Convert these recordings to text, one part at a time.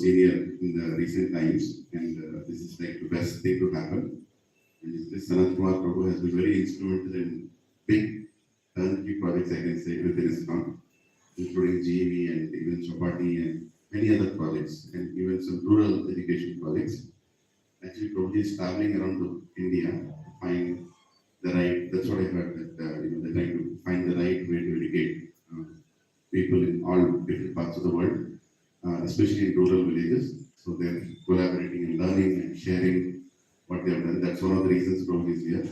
senior in the recent times, and this is like the best thing to happen. And this Sanatkumar Prabhu has been very instrumental in big turnkey projects, I can say, within ISKCON, including GEV and even Chapati and many other projects, and even some rural education projects. Actually, Prabhuji is traveling around to India to find the right, that's what I heard, that they're trying to find the right way to educate people in all different parts of the world, especially in rural villages. So they're collaborating and learning and sharing what they have done. That's one of the reasons Prabhuji is here.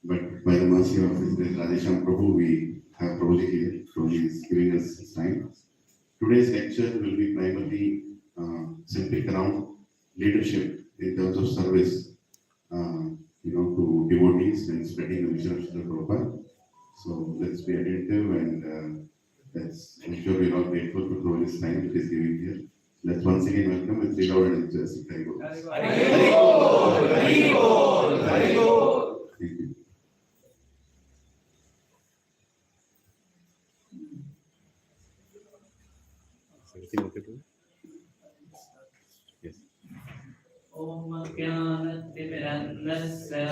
But by the mercy of His Grace Radhesham Prabhu, we have Prabhuji here. Prabhuji is giving us his time. Today's lecture will be primarily centric around leadership in terms of service, to devotees and spreading the mission of Srila Prabhupada. So let's be attentive, and I'm sure we're all grateful for Prabhuji's time that is giving here. Let's once again welcome with three loud and enthusiastic Hari Bol. Hari Bol, Hari Bol, Hari Bol. Thank you. Yes. Om Jnanatimirandasya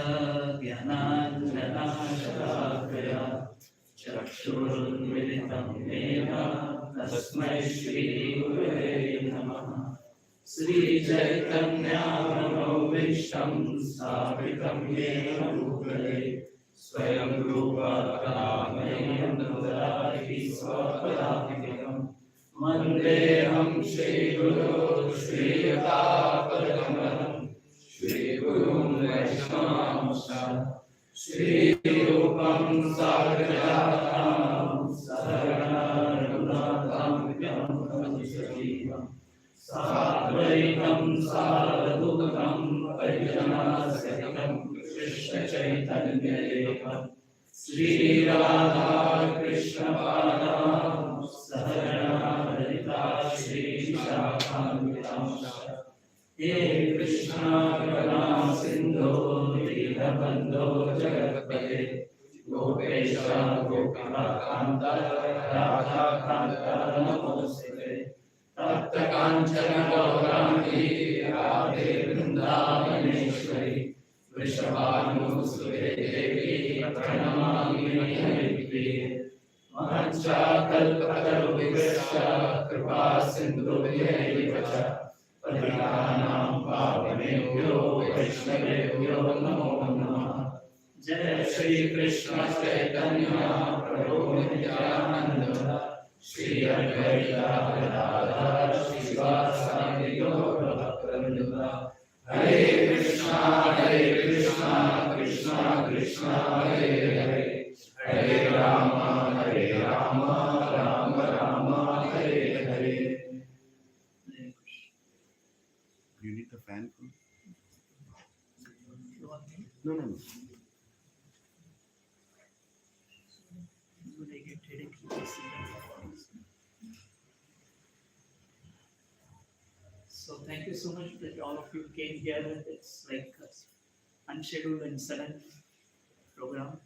Jnananjanashalakaya Chakshurunmilitam Yena Tasmai Shri Gurave Namaha. Sri Chaitanya Manobhishtam Sthapitam Yena Bhutale Swayam Rupa Kamayam Dadahi Swapadakam Mandeham Shri Guru Shri Yatapadakamam Shri Gurum Vaishnavamsa Shri Rupam Sargajatam Saranaragunatam Yam Sadvaitam Sadhutam Parijanasahitam Krishna Chaitanya Devam Sri Radha Krishna Padam Saharana Harita Shri Shakhamritamsha He Krishna Karuna Sindhu Dinabandho Jagatpate Gopesha Gopika Kanta Radha Kanta Namosite Tapta Kanchana Gaurani Radhe Vrindavaneshwari Vrishabhanusute Devi Pranamami Haripriye Mancha Kalpatarubhishya Kripa Sindhubhyaiva Cha Patitanam Pavanebhyo Vaishnavebhyo Namo Namaha. Jai Shri Krishna Chaitanya Prabhu Nityananda Shri Advaita Gadadhar Srivasadi Gaura Bhaktivinoda Hare Krishna Krishna Krishna Hare Hare Hare Rama Rama Rama Hare Hare. You need the fan? No. So thank you so much that all of you came here. It's like unscheduled and sudden program.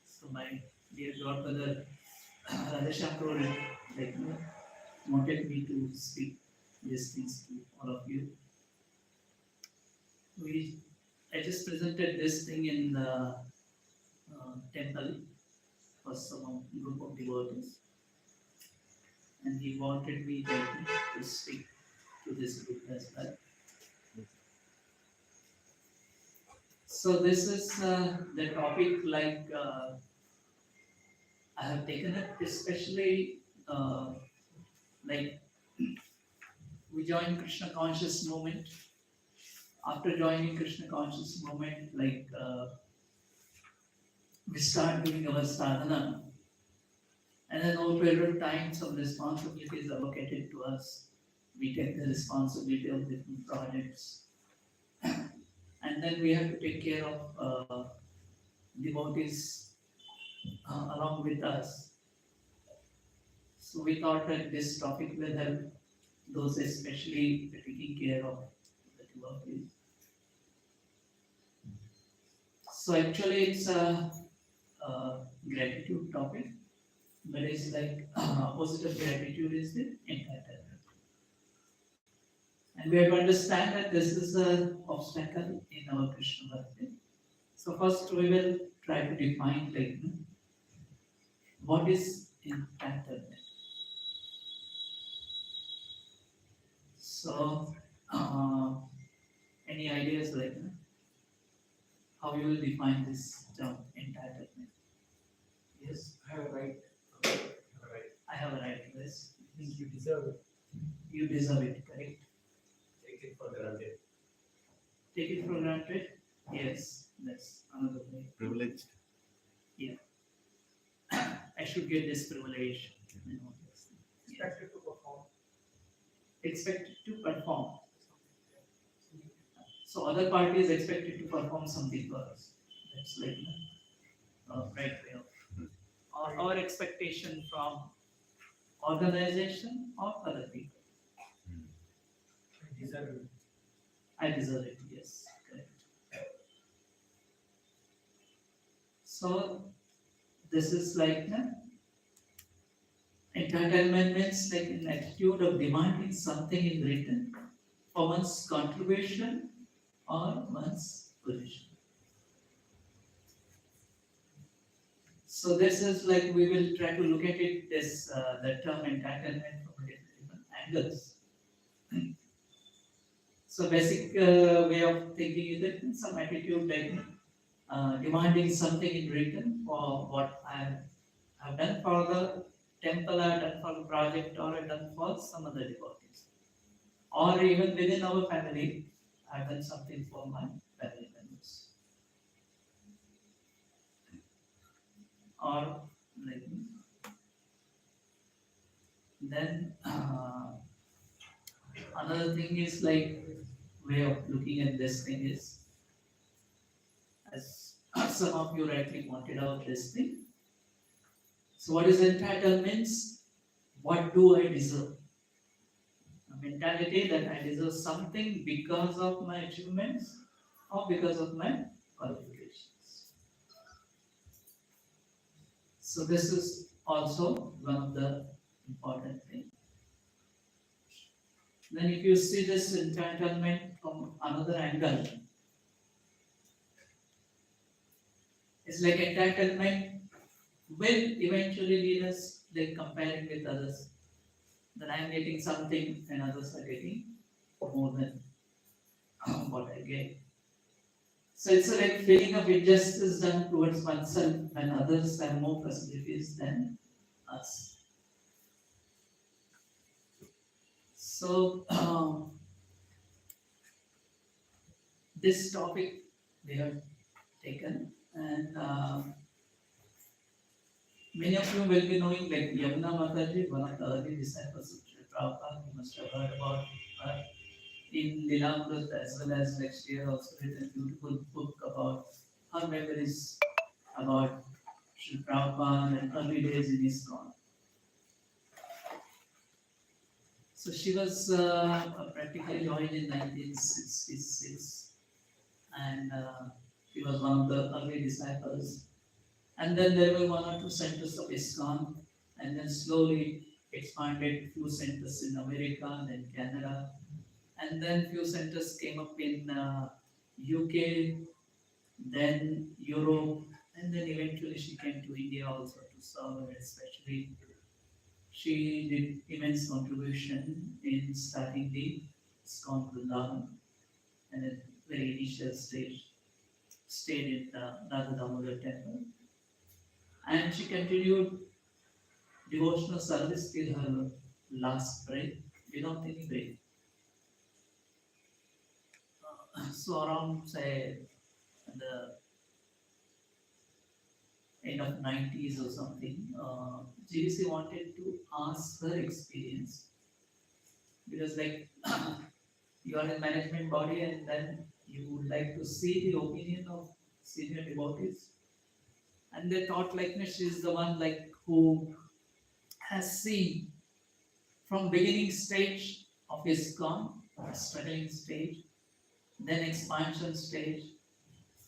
So my dear godmother Radhesham Prabhuji wanted me to speak these things to all of you. I just presented this thing in the temple for some group of devotees, and he wanted me to speak to this group as well. So this is the topic I have taken it, especially we joined Krishna conscious movement. After joining Krishna conscious movement, we start doing our sadhana, and then over a period of time, some responsibilities are allocated to us. We take the responsibility of different projects, and then we have to take care of devotees along with us. So we thought that this topic will help those especially taking care of the devotees. So actually it's a gratitude topic, but it's opposite of gratitude is the entitlement. And we have to understand that this is an obstacle in our Krishna Bhakti. So first we will try to define like what is entitlement. So any ideas like how you will define this term entitlement? Yes, I have a right. I have a right. I have a right to this. I think you deserve it. You deserve it, correct? Take it for granted. Take it for granted? Yes, that's another way. Privileged. I should get this privilege. You know, this thing. Yeah. Expected to perform. Expected to perform. So other party is expected to perform something for us. That's like right way of our expectation from organization or other people. I deserve it. I deserve it, yes, correct. So this is like entitlement means like an attitude of demanding something in return for one's contribution or one's position. So this is like we will try to look at it this the term entitlement from different angles. So basic way of thinking is that some attitude like demanding something in return for what have done for the temple, I have done for the project, or I have done for some other devotees. Or even within our family, I have done something for my family members. Or like then another thing is like way of looking at this thing is as some of you rightly pointed out this thing. So what is entitlement? What do I deserve? A mentality that I deserve something because of my achievements or because of my qualifications. So this is also one of the important things. Then if you see this entitlement from another angle, it's like entitlement will eventually lead us like comparing with others. That I am getting something and others are getting more than what I get. So it's a like feeling of injustice done towards oneself when others have more facilities than us. So this topic we have taken, and many of you will be knowing like Yamuna Mataji, one of the early disciples of Sri Prabhupada. You must have heard about her in Lilamrut, as well as next year also written a beautiful book about her memories about Sri Prabhupada and early days in ISKCON. So she was practically joined in 1966, and she was one of the early disciples. And then there were one or two centers of ISKCON, and then slowly expanded few centers in America, then Canada, and then few centers came up in UK, then Europe, and then eventually she came to India also to serve, and especially she did immense contribution in starting the ISKCON Vrindavan, and at very initial stage stayed in the Radha Damodar temple. And she continued devotional service till her last breath without any break. So around say the end of 90s or something, GVC wanted to ask her experience because like you are in management body and then you would like to see the opinion of senior devotees, and they thought like she is the one like who has seen from beginning stage of ISKCON, struggling stage, then expansion stage,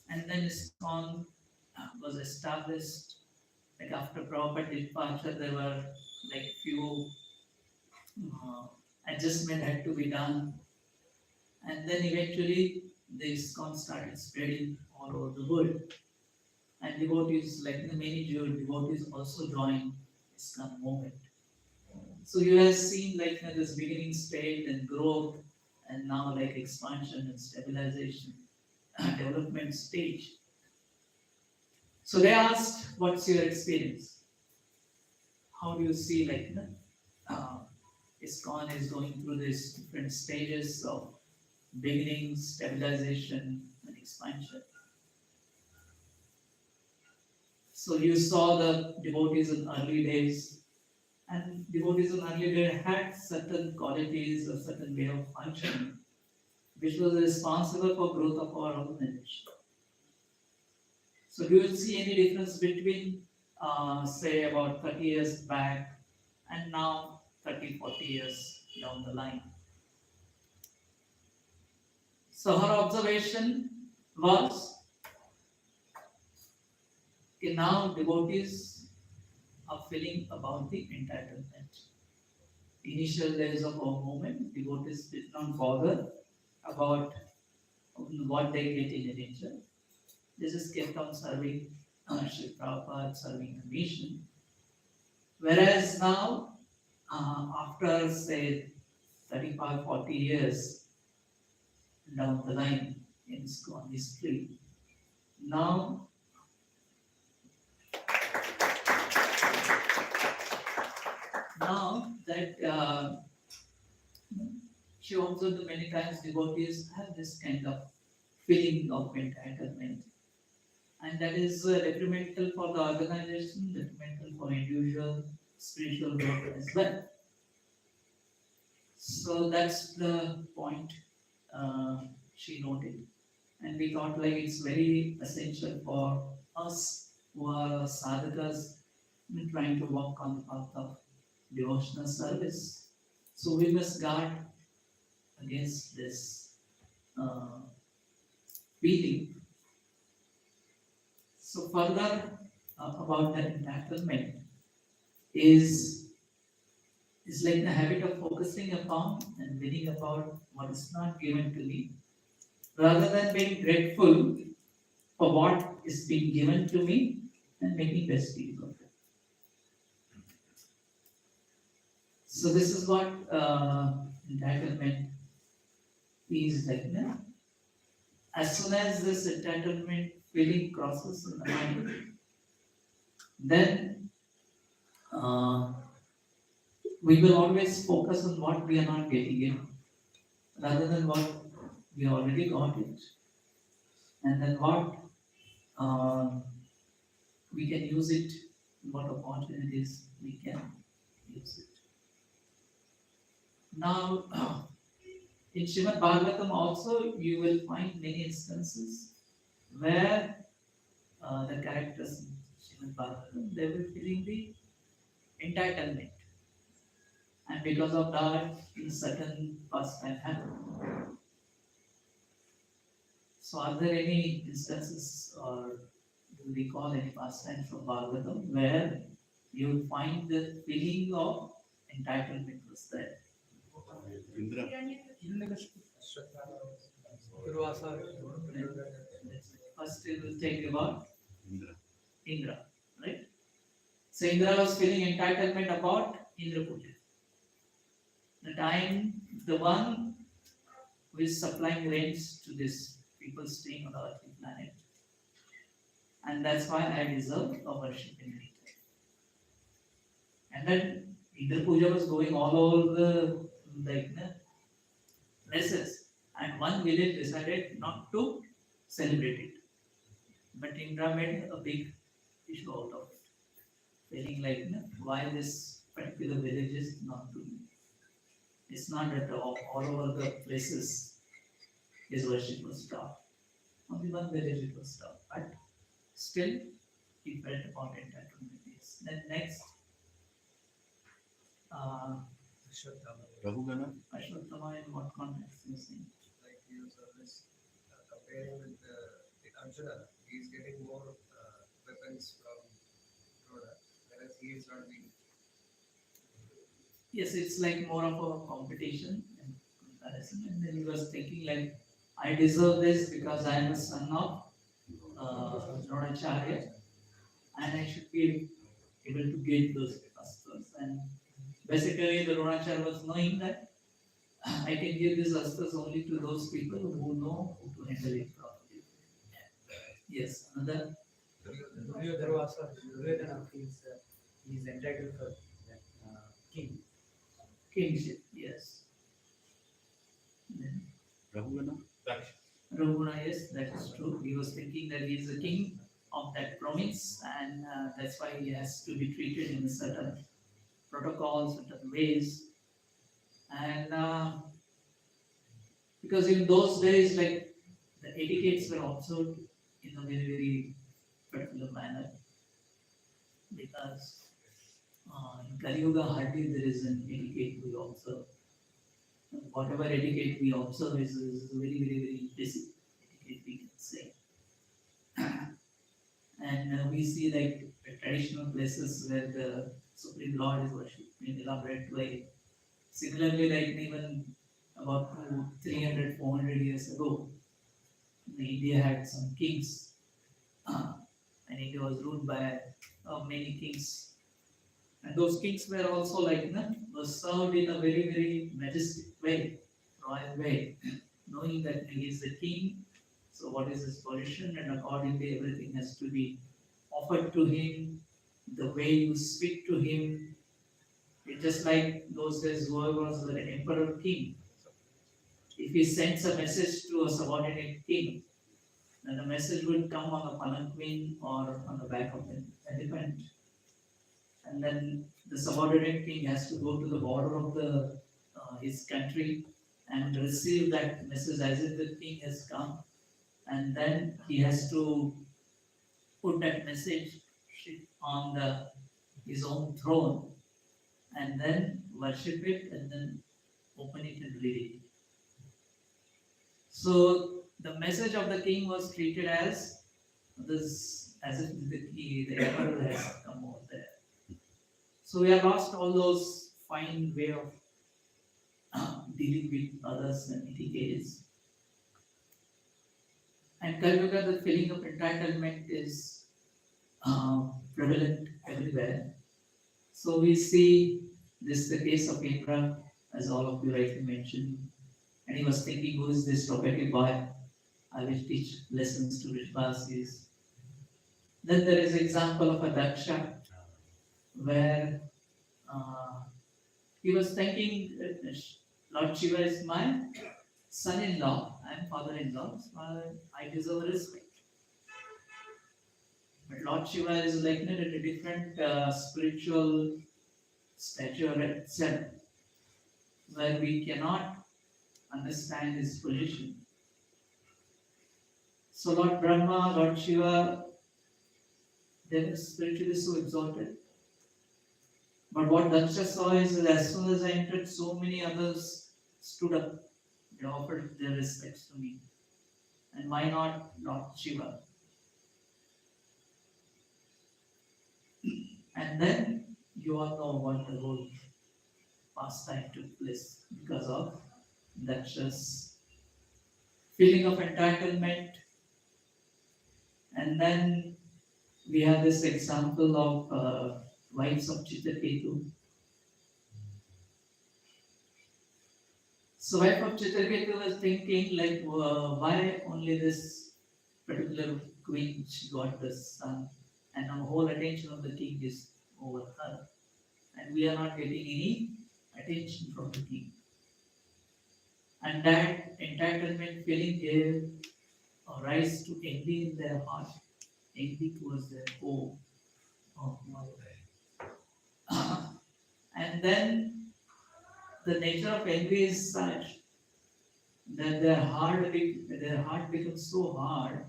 and then ISKCON was established. Like after Prabhupada departure, there were like few adjustment had to be done, And then eventually the ISKCON started spreading all over the world. And devotees, like many Jewish devotees, also joined ISKCON movement. So you have seen like this beginning state and growth, and now like expansion and stabilization, development stage. So they asked, "What's your experience? How do you see like uh, ISKCON is going through these different stages of beginning, stabilization, and expansion?" So you saw the devotees in early days, and devotees in early days had certain qualities or certain way of functioning, which was responsible for growth of our organization. So do you see any difference between, say, about 30 years back and now 30, 40 years down the line? So her observation was, okay, now devotees are feeling about the entitlement. Initial days of our movement, devotees did not bother about what they get in return. They just kept on serving Sri Prabhupada, serving the mission. Whereas now, after say 35, 40 years down the line in ISKCON history, now that she observed that many times devotees have this kind of feeling of entitlement, and that is detrimental for the organization, detrimental for individual spiritual growth as well. So that's the point she noted, and we thought like it's very essential for us who are sadhakas trying to walk on the path of devotional service. So we must guard against this uh, feeling. So further about the entitlement is like the habit of focusing upon and winning about what is not given to me, rather than being grateful for what is being given to me and making best use of it. So this is what entitlement is like. No? As soon as this entitlement feeling crosses in the mind, then we will always focus on what we are not getting it rather than what we already got it, and then what uh, we can use it, what opportunities we can use it. Now, in Srimad Bhagavatam also, you will find many instances where the characters in Srimad Bhagavatam, they were feeling the entitlement. And because of that, in certain pastime happened. So are there any instances or do you recall any pastime from Bhagavatam where you would find the feeling of entitlement was there? Indra. First we will take about Indra. Indra, right? So Indra was feeling entitlement about Indra Puja. The time, the one who is supplying rains to these people staying on the earthly planet. And that's why I deserve a worship in return. And then Indra Puja was going all over the places. And one village decided not to celebrate it. But Indra made a big issue out of it. Feeling like why this particular village is not doing it. It's not that all over the places his worship was stopped. Only one village it was stopped. But still he felt about entitlement. Then next, Rahugana. Ashwatthama, in what context you saying? Like he was always comparing with the Arjuna. He is getting more weapons from Rhoda, whereas he is not being. Yes, it's like more of a competition and comparison. And then he was thinking like, I deserve this because I am a son of Dronacharya, and I should be able to get those astras. And basically, the Dronacharya was knowing that I can give these astras only to those people who know how to handle it properly. Yes, another Duryodhana feels he is entitled for that king. kingship. Yes. Then Rahugana? Ravuna, yes, that is true. He was thinking that he is the king of that province, and that's why he has to be treated in a certain protocol, certain ways. And because in those days, like the etiquettes were observed in a very, very particular manner, because in Kali Yuga, hardly there is an etiquette we observe. Whatever etiquette we observe is very, very, very basic etiquette, we can say. And we see like traditional places where the Supreme Lord is worshipped in elaborate way. Similarly, like even about 300, 400 years ago, India had some kings, and India was ruled by many kings. And those kings were also like, was served in a very, very majestic way, royal way, knowing that he is the king. So what is his position, and accordingly everything has to be offered to him. The way you speak to him, it's just like those days whoever was the emperor king. If he sends a message to a subordinate king, then the message will come on a palanquin or on the back of an elephant. And then the subordinate king has to go to the border of the his country and receive that message as if the king has come. And then he has to put that message on his own throne and then worship it and then open it and read it. So the message of the king was treated as this, as if the emperor has come over there. So we have lost all those fine way of dealing with others and etiquettes. And Kali Yuga, the feeling of entitlement is prevalent everywhere. So we see this the case of Indra, as all of you rightly mentioned. And he was thinking, who is this talkative boy? I will teach lessons to Rishvasis. Then there is example of a Daksha, where he was thinking, Lord Shiva is my son-in-law, I am father-in-law, so I deserve respect. But Lord Shiva is like at a different spiritual stature itself, where we cannot understand his position. So Lord Brahma, Lord Shiva, they were spiritually so exalted. But what Daksha saw is that as soon as I entered, so many others stood up. They offered their respects to me. And why not Lord Shiva? And then you all know what the whole pastime took place because of Daksha's feeling of entitlement. And then we have this example of wives of Chitraketu. So wife of Chitraketu was thinking like, why only this particular queen she got the son, and our whole attention of the king is over her, and we are not getting any attention from the king. And that entitlement feeling gave a rise to envy in their heart, envy towards their home. And then the nature of envy is such that their heart becomes so hard,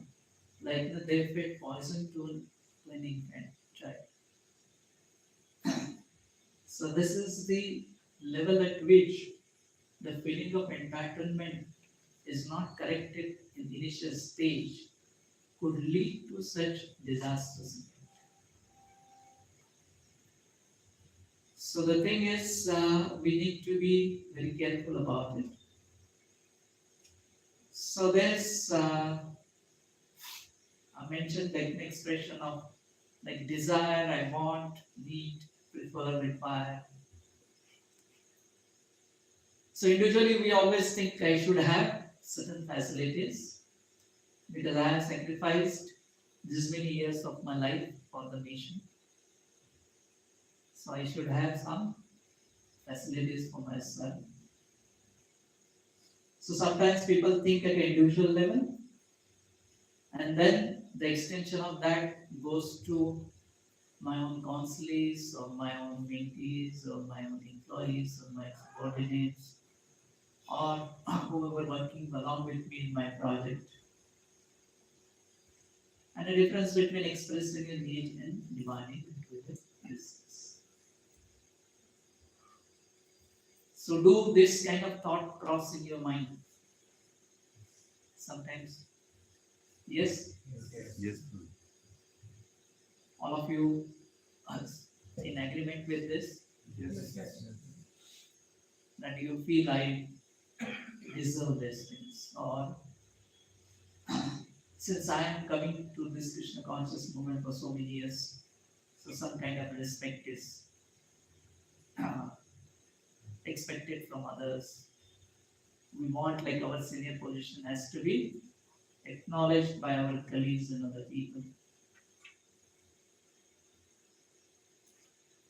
like that they fed poison to an infant child. So this is the level at which the feeling of entitlement is not corrected in the initial stage could lead to such disasters. So the thing is, we need to be very careful about it. So there's I mentioned like an expression of like desire, I want, need, prefer, require. So individually we always think I should have certain facilities because I have sacrificed this many years of my life for the nation. So I should have some facilities for myself. So sometimes people think at an individual level, and then the extension of that goes to my own counselees or my own mentees or my own employees or my subordinates or whoever working along with me in my project. And the difference between expressing a need and demanding it is this. So do this kind of thought cross in your mind sometimes. Yes, Yes. all of you are in agreement with this, Yes. that you feel I deserve these things, or since I am coming to this Krishna conscious movement for so many years, so some kind of respect is uh, expected from others. We want like our senior position has to be acknowledged by our colleagues and other people.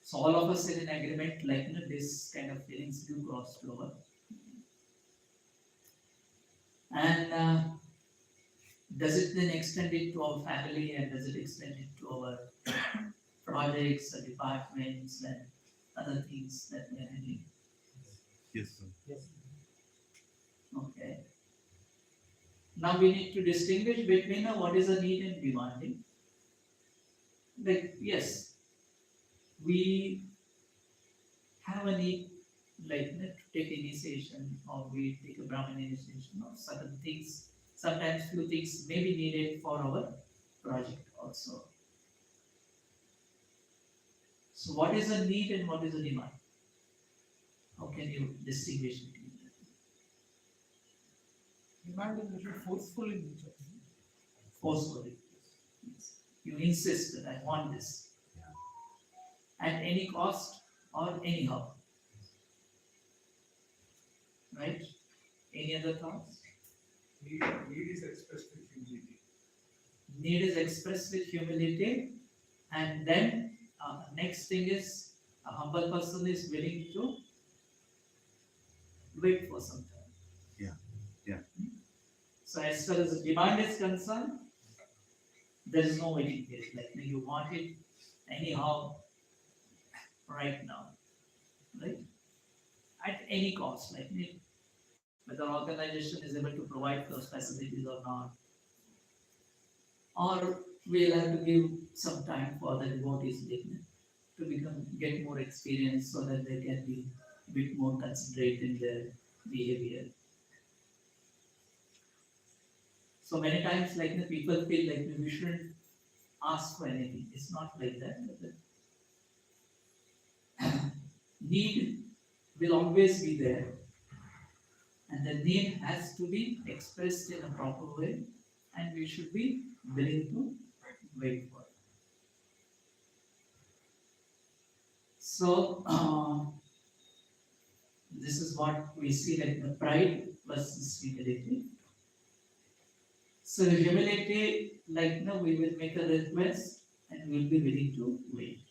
So all of us are in agreement, like this kind of feelings do cross over. And does it then extend it to our family and does it extend it to our projects or departments and other things that we are handling? Yes, sir. Yes. Okay. Now we need to distinguish between what is a need and demanding. Like, yes, we have a need, like to take initiation or we take a Brahmin initiation or certain things. Sometimes few things may be needed for our project also. So what is a need and what is a demand? How can you distinguish between them? Demand is little forceful in nature. Forcefully. Yes. You insist that I want this. At any cost or anyhow. Right? Any other thoughts? Need is expressed with humility. Need is expressed with humility, and then next thing is a humble person is willing to wait for some time. Yeah. So as far as the demand is concerned, there is no waiting period. Like you want it anyhow, right now, right? At any cost, like whether organization is able to provide those facilities or not, or we'll have to give some time for the devotees to get more experience so that they can be a bit more considerate in their behavior. So many times, like the people feel like we shouldn't ask for anything. It's not like that. Need will always be there, and the need has to be expressed in a proper way, and we should be willing to wait for it. So this is what we see like the pride versus humility. So humility, like we will make a request and we'll be willing to wait.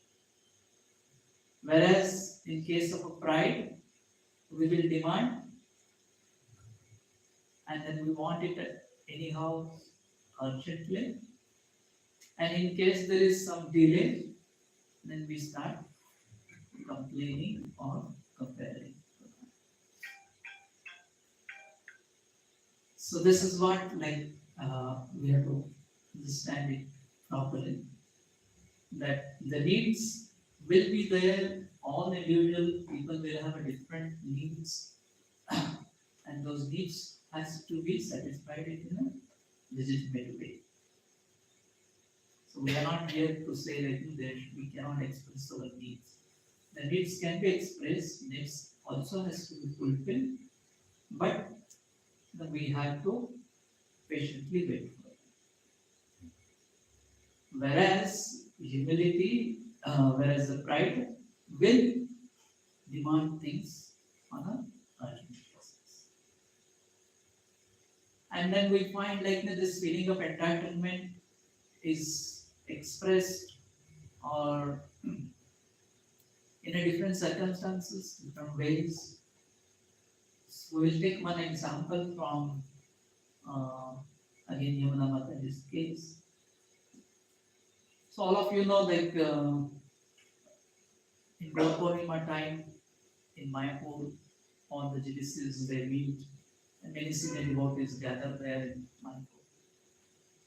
Whereas in case of a pride, we will demand and then we want it anyhow urgently. And in case there is some delay, then we start complaining or comparing. So this is what we have to understand it properly. That the needs will be there. All individual people will have a different needs, and those needs has to be satisfied in a legitimate way. So we are not here to say that we cannot express our needs. The needs can be expressed. Needs also has to be fulfilled, but we have to patiently wait for it. Whereas humility, whereas the pride will demand things on a urgent basis. And then we find like this feeling of entitlement is expressed or in a different circumstances, different ways. So we will take one example from again Yamuna Mataji's case. So all of you know like in Gaur time in Mayapur, all the GDCs they meet and many senior devotees gather there in Mayapur.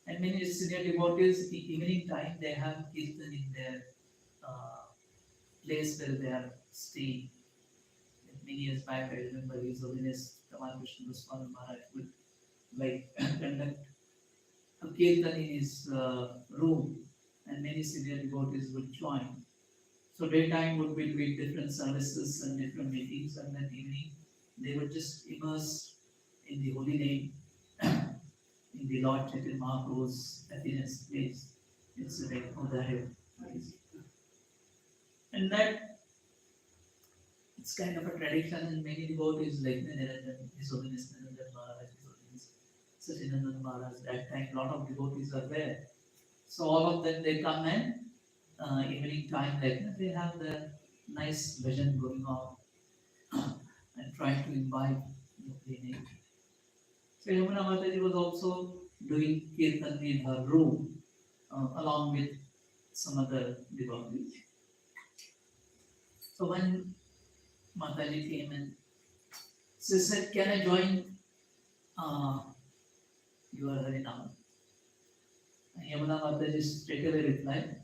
And many senior devotees, in evening time, they have kirtan in their uh, place where they are staying. Like many years back, I remember His Holiness Taman Vishnu Goswami Maharaj would like conduct a kirtan in his room, and many senior devotees would join. So daytime would be with different services and different meetings, and then evening they would just immerse in the holy name in the Lord Chaitanya Mahaprabhu's happiness place. It's like Udayo place. And that it's kind of a tradition and many devotees like Niranjan, His Holiness Niranjan Maharaj, His Holiness Sachinandan Maharaj, that time lot of devotees are there. So all of them they come and evening time like they have the nice vision going on and trying to imbibe the holy name. So Yamuna Mataji was also doing kirtan in her room along with some other devotees. So when Mataji came in, she said, "Can I join uh, your Harinam?" And Yamuna Mataji straight away replied,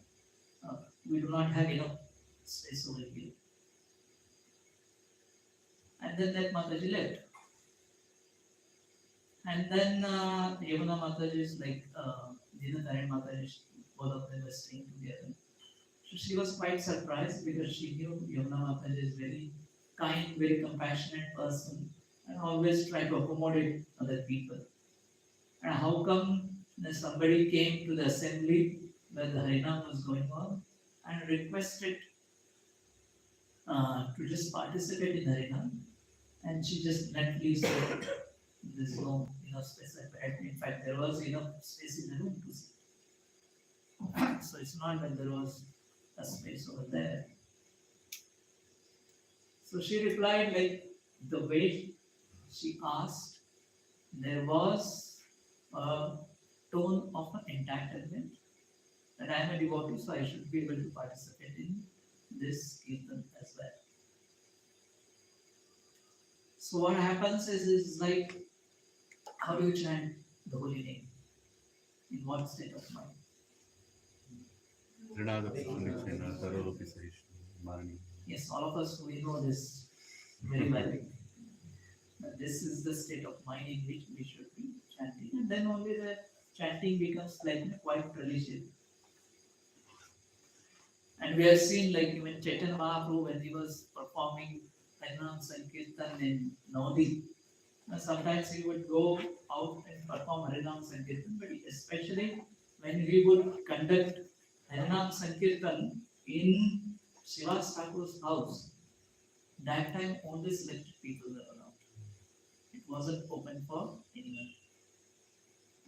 "We do not have enough space over here." And then that Mataji left. And then Yamuna Mataji is like Dinadharan Mataji, both of them were staying together. So she was quite surprised because she knew Yamuna Mataji is very kind, very compassionate person and always try to accommodate other people. And how come somebody came to the assembly where the Harinam was going on and requested to just participate in Harinam, and she just naturally said, "There's no enough space." In fact, there was enough space in the room to sit. So it's not that there was a space over there. So she replied like the way she asked, there was a tone of an entitlement that I am a devotee, so I should be able to participate in this kirtan as well. So what happens is like, how do you chant the holy name? In what state of mind? Yes, all of us we know this very well. But this is the state of mind in which we should be chanting, and then only the chanting becomes like quite religious. And we have seen like even Chaitanya Mahaprabhu when he was performing Harinam Sankirtan in Navadip, sometimes he would go out and perform Harinam Sankirtan, but especially when he would conduct Harinam Sankirtan in Srivas Thakur's house, that time only selected people were allowed. It wasn't open for anyone.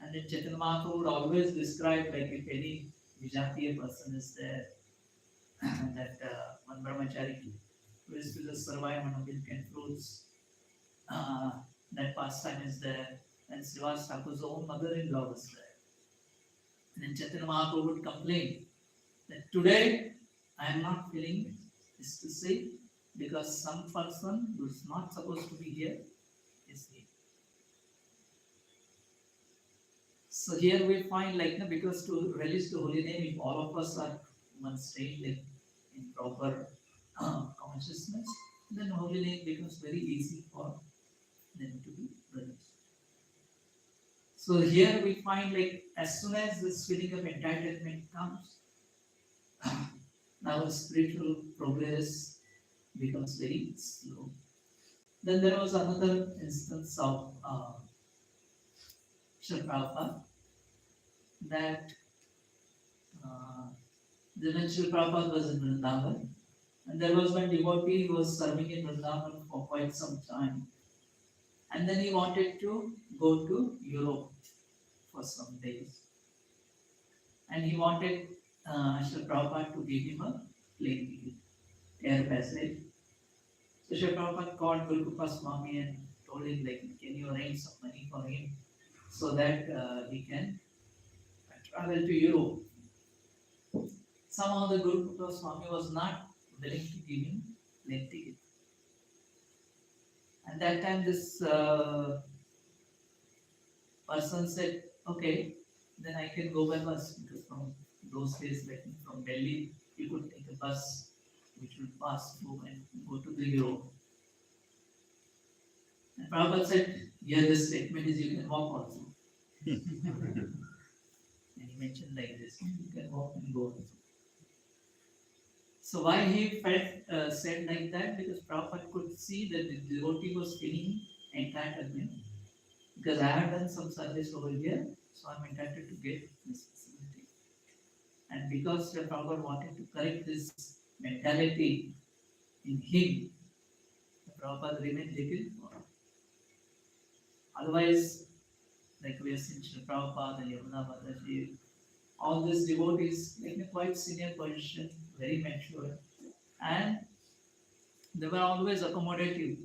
And then Chaitanya Mahaprabhu would always describe like if any Vijatiya person is there, that one brahmachari who is to just survive on milk and fruits, that pastime is there, and Srivas Thakur's own mother-in-law was there. And then Chaitanya Mahaprabhu would complain that today I am not feeling this to say because some person who is not supposed to be here is here. So here we find like because to relish the holy name, if all of us are one state like in proper consciousness, then holy name becomes very easy for them to be realized. So here we find like as soon as this feeling of entitlement comes, now spiritual progress becomes very slow. Then there was another instance of Srila Prabhupada that when Srila Prabhupada was in Vrindavan, and there was one devotee who was serving in Vrindavan for quite some time. And then he wanted to go to Europe for some days. And he wanted Srila Prabhupada to give him a plane ticket, air passage. So Srila Prabhupada called Guru Swami and told him, like, can you arrange some money for him so that he can travel to Europe. Somehow the Guru Swami was not willing to give him plane ticket. And that time this person said, okay, then I can go by bus because from those days, like from Delhi, you could take a bus which will pass through and go to the Europe. And Prabhupada said, yeah, this statement is you can walk also. And he mentioned like this, you can walk and go also. So why he felt said like that? Because Prabhupada could see that the devotee was feeling entitlement. Because I have done some service over here, so I'm entitled to get this facility. And because Sri Prabhupada wanted to correct this mentality in him, Prabhupada remained little. Otherwise, like we have seen Sri Prabhupada and Yamuna Mataji, all these devotees in a quite senior position, very mature, and they were always accommodative.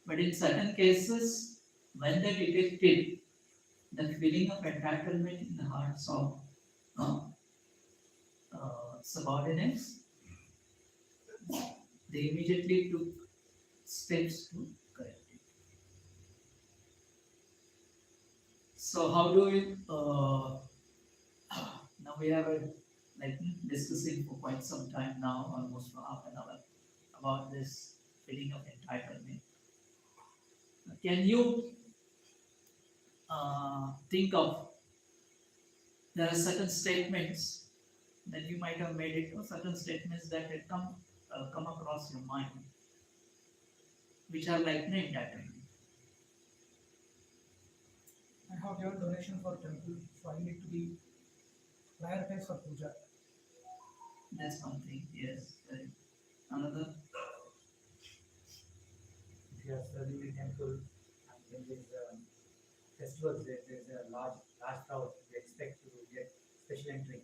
But in certain cases, when they detected the feeling of entitlement in the hearts of subordinates, they immediately took steps to correct it. So how do we, now we have like discussing for quite some time now, almost for half an hour, about this feeling of entitlement. Can you think of, there are certain statements that you might have made it, or certain statements that had come across your mind, which are like name entitlement. I have given donation for temple, so I need to be prioritized for puja. That's one thing, yes. Another, If you are serving the temple and then there's festivals, there's a large crowd, we expect to get special entry,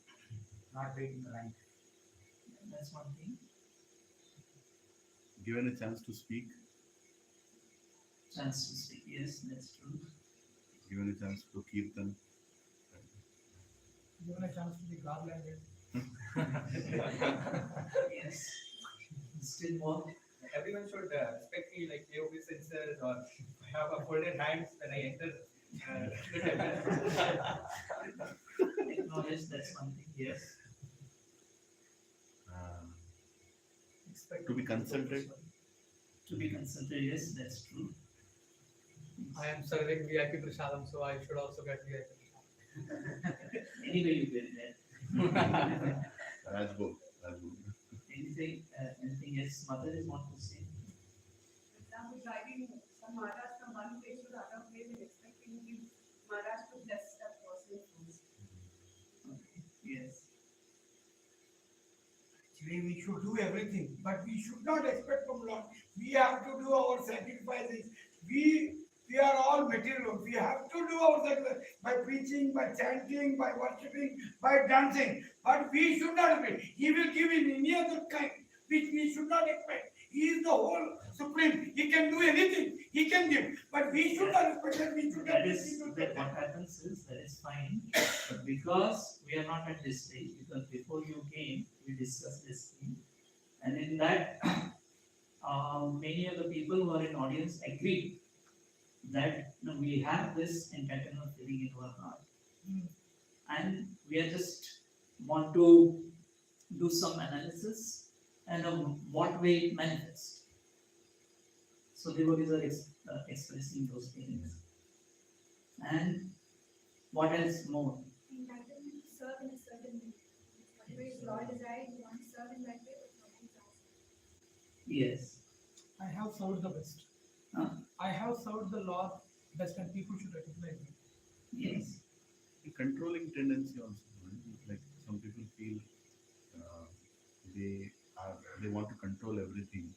not wait in the line. that's one thing. Given a chance to speak, Chance to speak, yes, that's true. given a chance to kirtan. Given a chance to be garlanded. Yes. Still more. Everyone should respect me like give sensors or have a folded hands when I enter the temple. Acknowledge that's one thing, yes. Expect To be consulted. To be consulted, yes, that's true. I am serving VIP Prasadam, so I should also get VIP Prasadam. Anyway, you get that. Rajbog. Anything else mother is want to say? Example, driving from Maharashtra from one place to the other place and expecting the Maharashtra to bless that person first. Okay, yes. Actually, we should do everything, but we should not expect from Lord. We have to do our sacrifices. We are all material. We have to do our sacrifice by preaching, by chanting, by worshipping, by dancing. But we should not expect. He will give in any other kind, which we should not expect. He is the whole supreme. He can do anything. He can give. But we should not expect that we should That get is, anything to that get. what happens is, that is fine, but because we are not at this stage, because before you came, we discussed this thing, and in that, many of the people who are in audience agreed that we have this entitlement feeling in our heart, and we are just want to do some analysis and what way it manifests. So devotees are expressing those feelings. And what else more? Entitlement to serve in a certain way. Whatever is Lord desired, you want to serve in that way, but not in that. Yes. I have served the best. Huh? I have served the Lord best, and people should recognize me. Yes. The controlling tendency also, right? Like some people feel they want to control everything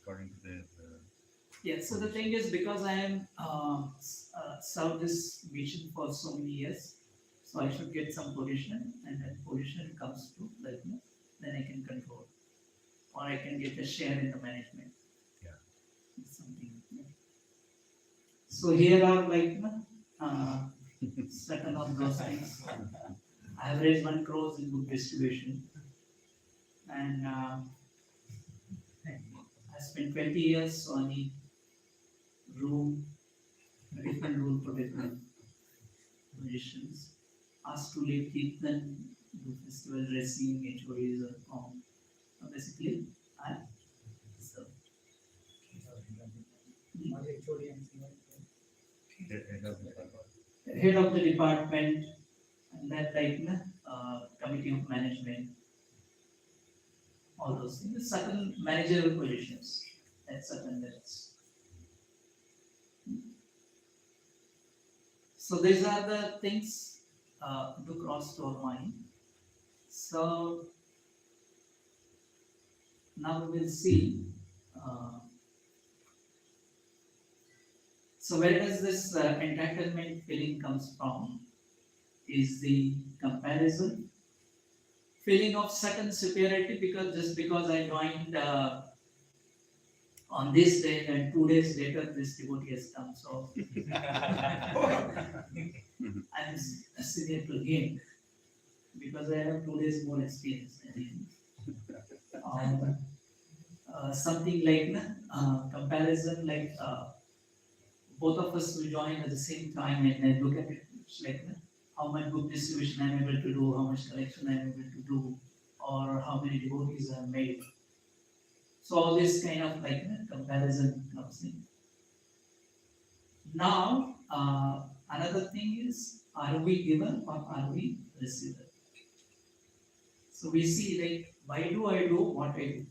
according to their. Yeah, so the thing is, because I am served this mission for so many years, so I should get some position, and then position comes to like, then I can control, or I can get a share in the management. Yeah. Something. Yeah. So here are like certain of those things. I have raised 1 crore in book distribution, and I spent 20 years on a room, different room for different musicians. Asked to lead Kirtan, do festival dressing, HOAs or form. Basically, I serve. All the HOD and COD. Head of department. Head of the department, and then like committee of management, all those things, certain managerial positions at certain levels. So these are the things to cross to our mind. So now we will see. So where does this entitlement feeling comes from? Is the comparison, feeling of certain superiority, because just because I joined on this day and 2 days later this devotee has come, so I'm a senior to him because I have 2 days more experience than him. Something like comparison, like both of us will join at the same time and then look at it, it's like how much book distribution I'm able to do, how much collection I'm able to do, or how many devotees I've made. So all this kind of like comparison comes in. Now, another thing is, are we giver or are we receiver? So we see like, why do I do what I do?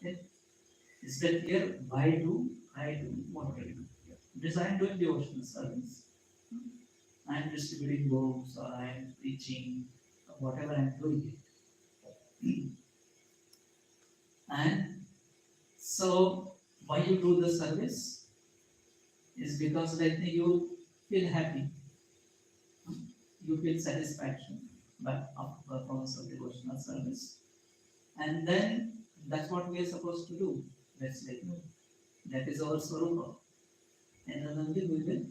Okay. Is that clear? Why do I do what I do? Because I am doing devotional service. I am distributing books or I am preaching, or whatever I am doing it. And so why you do the service is because like you feel happy, you feel satisfaction by performance of devotional service, and then that's what we are supposed to do. That's like that is our swarupa, and then only we will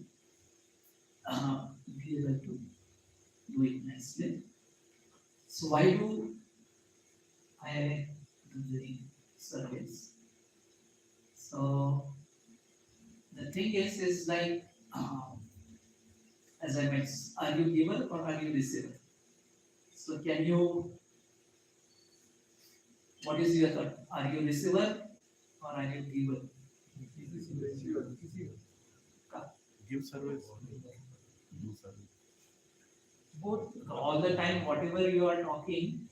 be able to do it nicely. So why do I do the service? So the thing is like, as I mentioned, are you giver or are you receiver? So can you, what is your thought? Are you receiver or are you giver? Give service. Do service. Both, all the time, whatever you are talking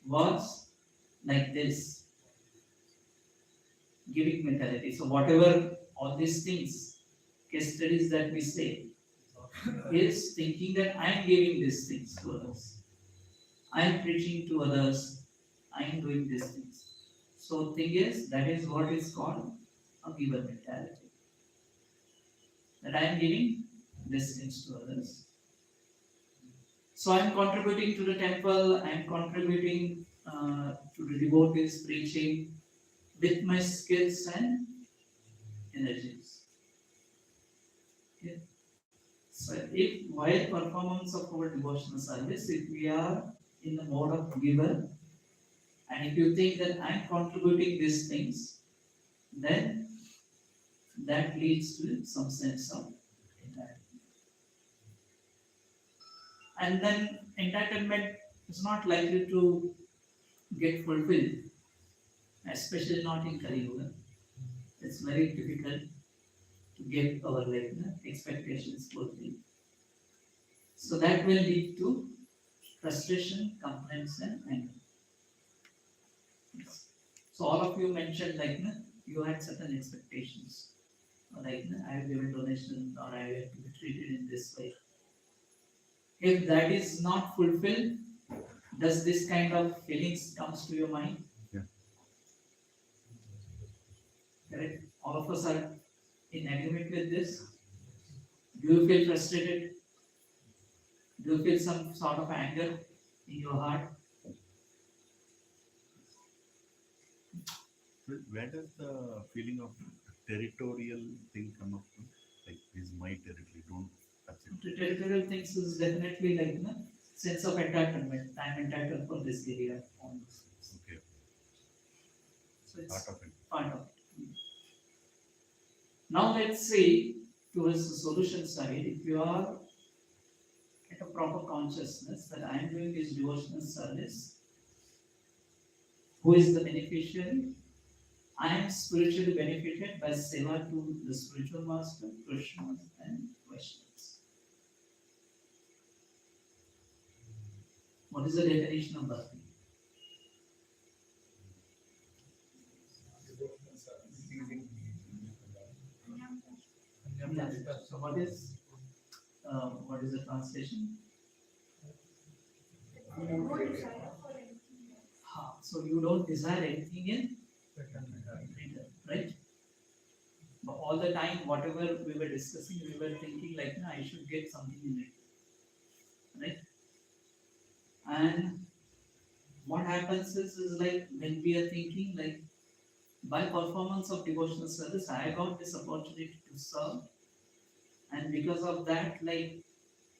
was like this, giving mentality. So whatever all these things, case studies that we say, is thinking that I am giving these things to others. I am preaching to others. I am doing these things. So thing is, that is what is called a giver mentality. That I am giving these things to others. So I am contributing to the temple. I am contributing to the devotees preaching with my skills and energies. Okay. So if while performance of our devotional service, if we are in the mode of giver, and if you think that I am contributing these things, then that leads to some sense of entitlement. And then entitlement is not likely to get fulfilled, especially not in Kali Yuga. It's very difficult to get our expectations fulfilled. So that will lead to frustration, complaints, and anger. Yes. So all of you mentioned you had certain expectations. like I have given donation or I have to be treated in this way. If that is not fulfilled, does this kind of feelings comes to your mind? Yeah. Correct? All of us are in agreement with this. Do you feel frustrated? Do you feel some sort of anger in your heart? Where does the feeling of territorial thing come up from? Like, this is my territory, don't touch it. The territorial things is definitely like sense of entitlement. I'm entitled for this area. All those things. Okay, So it's part of it. part of it. Now let's say towards the solution side, if you are at a proper consciousness that I am doing this devotional service, who is the beneficiary? I am spiritually benefited by seva to the spiritual master, Krishna and Vaishnavas. What is the definition of bhakti? So what is the translation? No desire for anything else. So you don't desire anything in return, right? But all the time, whatever we were discussing, we were thinking like, no, I should get something in it, right? And what happens is like when we are thinking like, by performance of devotional service, I got this opportunity to serve, and because of that, like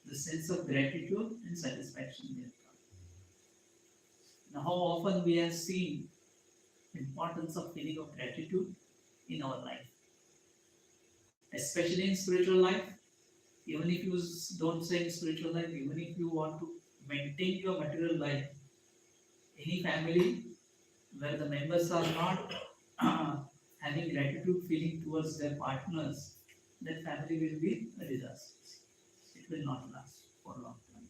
the sense of gratitude and satisfaction will come. Now, how often we have seen importance of feeling of gratitude in our life, especially in spiritual life. Even if you don't say in spiritual life, even if you want to maintain your material life, any family where the members are not having gratitude feeling towards their partners, that family will be a disaster. It will not last for a long time.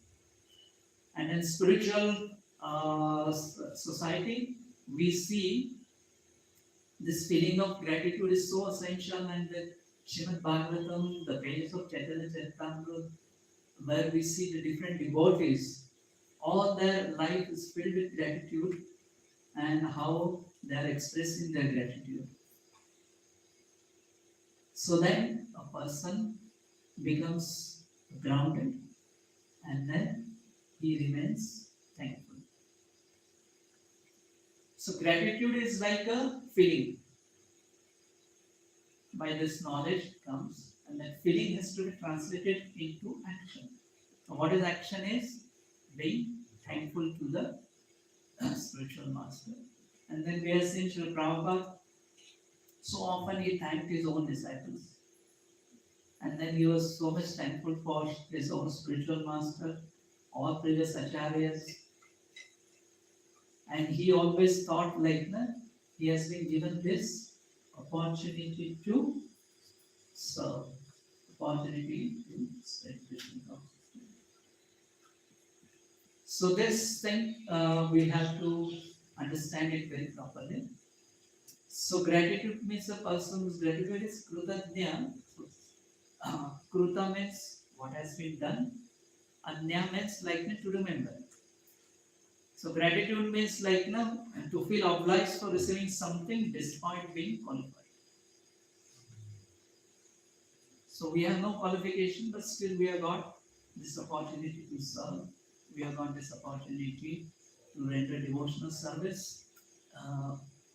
And in spiritual society, we see this feeling of gratitude is so essential, and the Srimad Bhagavatam, the pages of Chaitanya Charitamrita, where we see the different devotees, all their life is filled with gratitude and how they are expressing their gratitude. So then a person becomes grounded and then he remains thankful. So gratitude is like a feeling. By this knowledge comes, and that feeling has to be translated into action. So what is action is? Being thankful to the spiritual master. And then we have seen Srila Prabhupada, so often he thanked his own disciples. And then he was so much thankful for his own spiritual master, all previous acharyas. And he always thought like that he has been given this opportunity to serve, opportunity to spread Krishna consciousness. So this thing we have to understand it very properly. So gratitude means a person whose gratitude is krutatnya. Kruta means what has been done. Anya means like to remember. So gratitude means like to feel obliged for receiving something despite being qualified. So we have no qualification, but still we have got this opportunity to serve. We have got this opportunity to render devotional service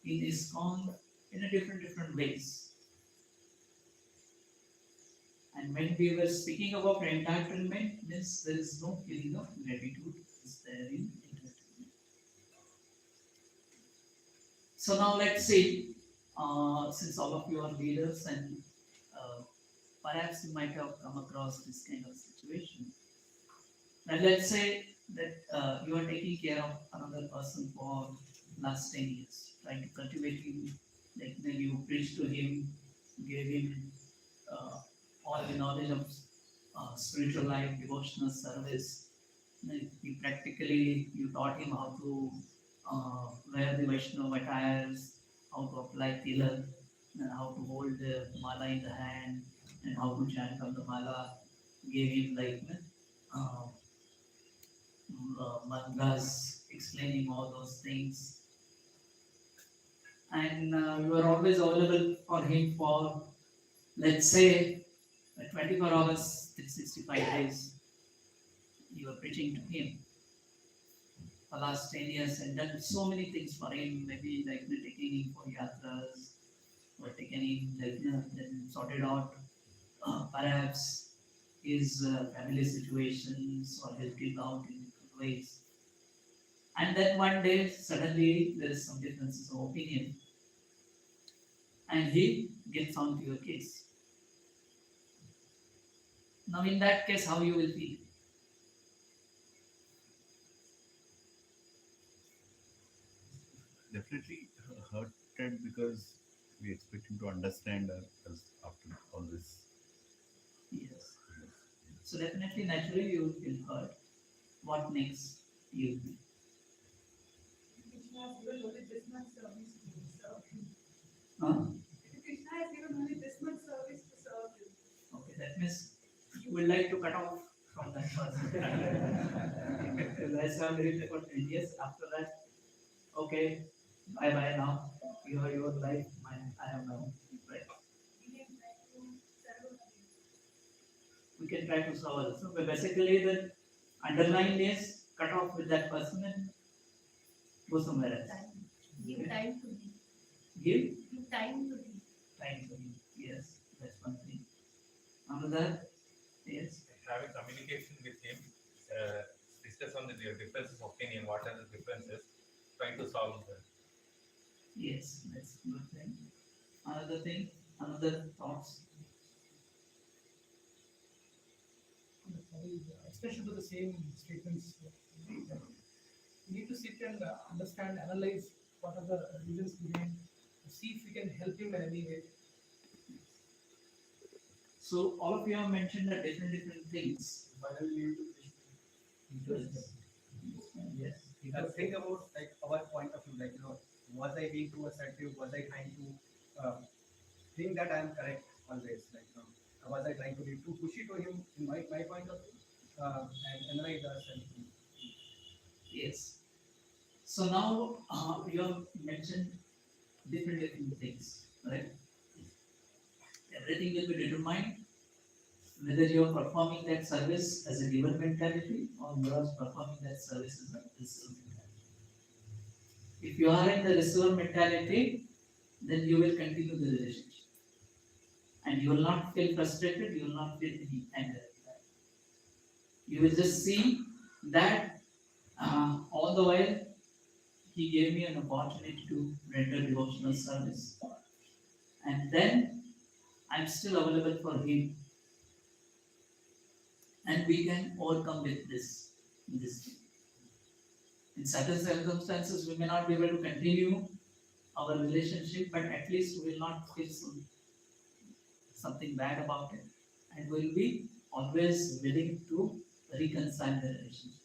in ISKCON in a different ways. And when we were speaking about entitlement, means there is no feeling of gratitude is there in entitlement. So now let's see, since all of you are leaders and perhaps you might have come across this kind of situation. And let's say that you are taking care of another person for last 10 years, trying to cultivate him, like you preach to him, gave him all the knowledge of spiritual life, devotional service. You practically you taught him how to wear the Vaishnava attires, how to apply tilak, and how to hold the mala in the hand, and how to chant on the mala. Gave him like uh, mantras explaining all those things. And we were always available for him for, let's say, 24 hours, 365 days. You were preaching to him for last 10 years and done so many things for him, maybe like taking him for yatras, or taking him, like, then sorted out perhaps his family situations or helped him out in different ways. And then one day, suddenly, there is some differences of opinion, and he gets onto your case. Now, in that case, how you will feel? Definitely hurted because we expect him to understand us after all this. Yes. So definitely, naturally, you will feel hurt. What next? You will be. Krishna has given only this much service to serve him. Huh? Krishna has given only this much service to serve him. Okay, that means you would like to cut off from that person. Let's have it for 10 years. After that, okay, bye bye now. You have your life, mine, I have my own. Right? We can try to serve others. We can try to solve it. So basically, the underlying is cut off with that person and go somewhere else. Time. Give time to me. Give Give time to me. time to him. Yes, that's one thing. Another, yes. Having communication with him, discuss on the differences of opinion, what are the differences, try to solve them. Yes, that's a good thing. Another thing, another thoughts. Expression to the same statements. We need to sit and understand, analyze what are the reasons behind, see if we can help him in any way. So all of you have mentioned the different things. Yes. Think about like our point of view, like was I being too assertive? Was I trying to think that I am correct always? Like was I trying to be too pushy to him in my point of view? And analyze us and Yes. So now you have mentioned different things, right? Everything will be determined whether you are performing that service as a given mentality or you are performing that service as a receiver mentality. If you are in the receiver mentality, then you will continue the relationship. And you will not feel frustrated, you will not feel any anger. You will just see that all the while he gave me an opportunity to render devotional service. And then I'm still available for him. And we can overcome with this. In certain circumstances, we may not be able to continue our relationship, but at least we will not feel something bad about it. And we'll be always willing to reconcile the relationship.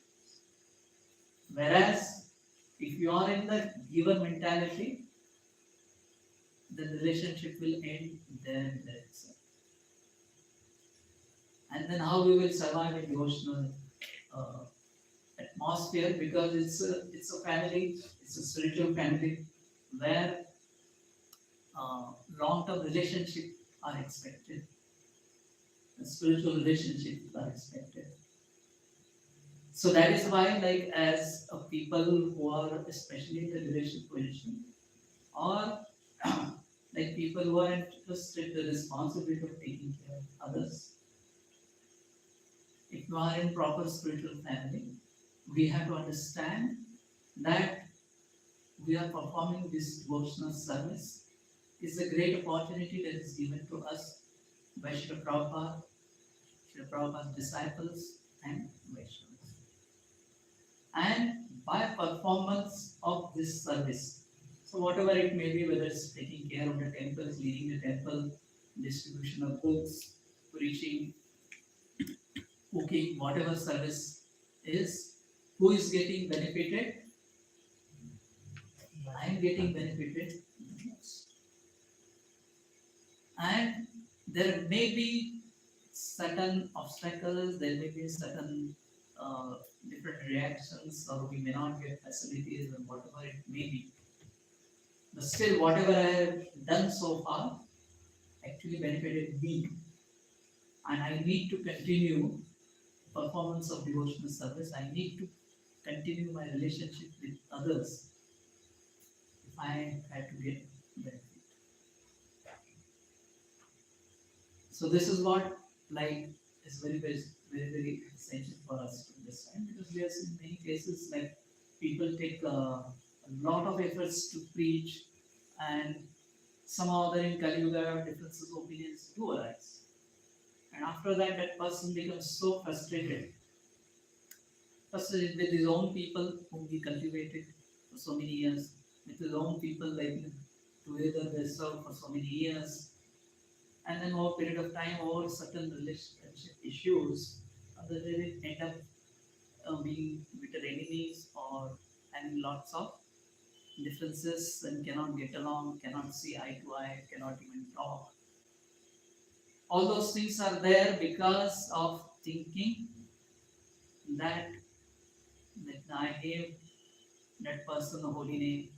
Whereas, if you are in the giver mentality, the relationship will end there and there itself. And then how we will survive in devotional atmosphere, because it's a family, it's a spiritual family where long-term relationships are expected. Spiritual relationships are expected. So that is why, like, as a people who are especially in the leadership position, or like people who are entrusted the responsibility of taking care of others, if you are in proper spiritual family, we have to understand that we are performing this devotional service is a great opportunity that is given to us by Srila Prabhupada, Srila Prabhupada's disciples, and Vaishnavas. And by performance of this service, so whatever it may be, whether it's taking care of the temples, leading the temple, distribution of books, preaching, cooking, whatever service is, who is getting benefited? I am getting benefited the most. And there may be certain obstacles, there may be certain different reactions, or we may not get facilities and whatever it may be. But still, whatever I have done so far actually benefited me, and I need to continue performance of devotional service. I need to continue my relationship with others if I had to get benefit. So this is what like is very essential for us to understand, because we have seen many cases like people take a lot of efforts to preach, and somehow other in Kali Yuga differences of opinions do arise. And after that, that person becomes so frustrated with his own people whom he cultivated for so many years, with his own people like together they served for so many years, and then over a period of time, over certain relationship issues, they will end up being bitter enemies or having lots of differences and cannot get along, cannot see eye to eye, cannot even talk. All those things are there because of thinking that, that I gave that person a holy name,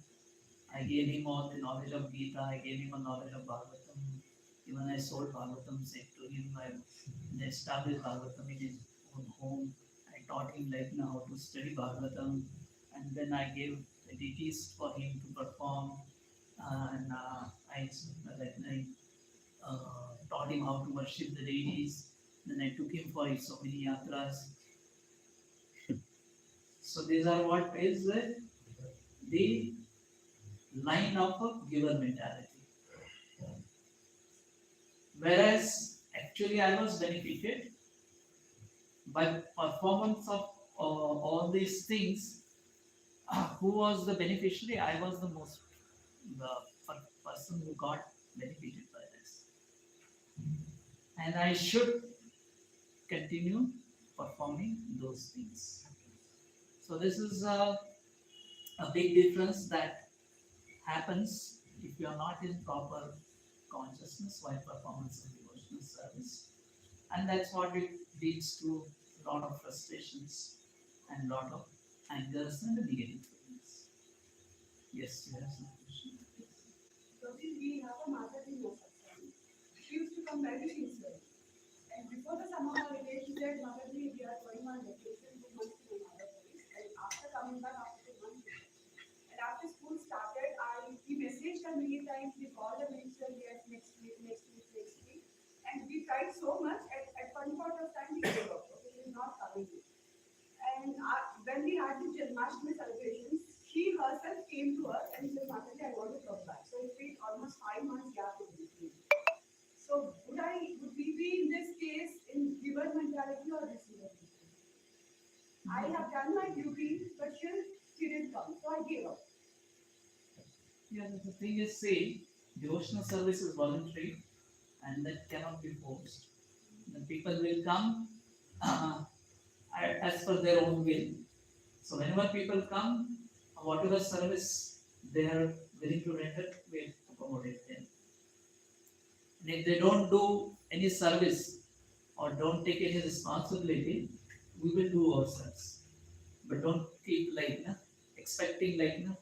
I gave him all the knowledge of Gita, I gave him a knowledge of Bhagavatam. Even I sold Bhagavatam, said to him, I established Bhagavatam in his own home. I taught him like how to study Bhagavatam, and then I gave the deities for him to perform, and I taught him how to worship the deities. Then I took him for so many yatras. So these are what is the line of a giver mentality. Whereas actually I was benefited by performance of all these things. Who was the beneficiary? I was the most the person who got benefited by this, and I should continue performing those things. So this is a big difference that happens if you are not in proper consciousness while performance of devotional service, and that's what it leads to a lot of frustrations and a lot of angers and negative feelings. Yes, you have some question. Prabhuji, we have a mother in Assam. She used to come very sincerely. And before the summer holiday, she said, Motherji, we are going on vacation 2 months to another place. And after coming back after 2 months, and after school started, we messaged her many times, we called her many times, yes, next week, next week, next week. And we tried so much, at one point of time, we gave up. Okay, we are not coming. And when we had the Janmashtami celebrations, she herself came to us and said, Mataji, I want to come back. So it been almost 5 months gap in between. So would we be in this case in giver mentality or receiver mentality? I have done my duty, but she didn't come, so I gave up. Yeah, the thing is, say, devotional service is voluntary and that cannot be forced. The people will come as per their own will. So whenever people come, whatever service they are willing to render, we accommodate them. And if they don't do any service or don't take any responsibility, we will do ourselves. But don't keep expecting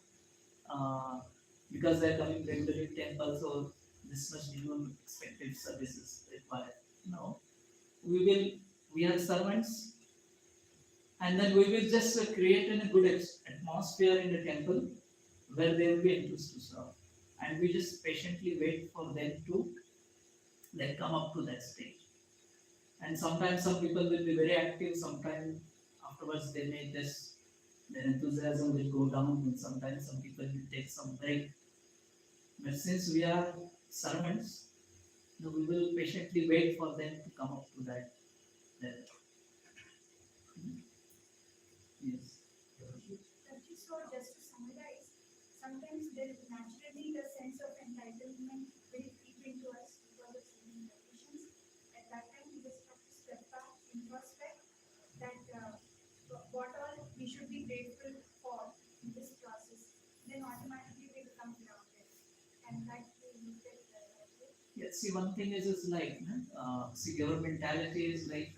because they're coming regularly to temple, so this much minimum expected services required. No, we are servants, and then we will just create a good atmosphere in the temple where they will be enthused to serve, and we just patiently wait for them to come up to that stage. And sometimes some people will be very active, sometimes afterwards they may just their enthusiasm will go down, and sometimes some people will take some break. But since we are servants, we will patiently wait for them to come up to that level. Yes. So just to summarize, sometimes there is naturally the sense of entitlement will creep into us because of so many conditions. At that time, we just have to step back, introspect that what all we should be grateful for in this process. Then automatically we become grounded, and that will look at the Yes. see, one thing is like, see, your mentality is like,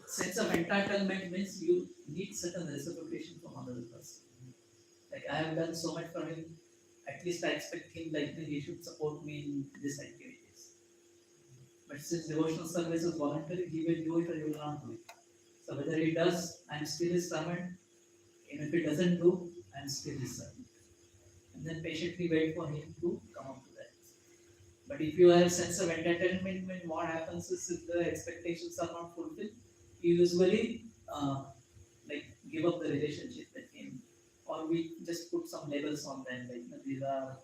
sense of entitlement means you need certain reciprocation from another person. Like I have done so much for him, at least I expect him like he should support me in these activities. But since devotional service is voluntary, he will do it or he will not do it. So whether he does, I am still his servant. And if he doesn't do, I am still his servant. And then patiently wait for him to come up to that. But if you have a sense of entitlement, when what happens is if the expectations are not fulfilled, you usually like give up the relationship with him, or we just put some labels on them like these are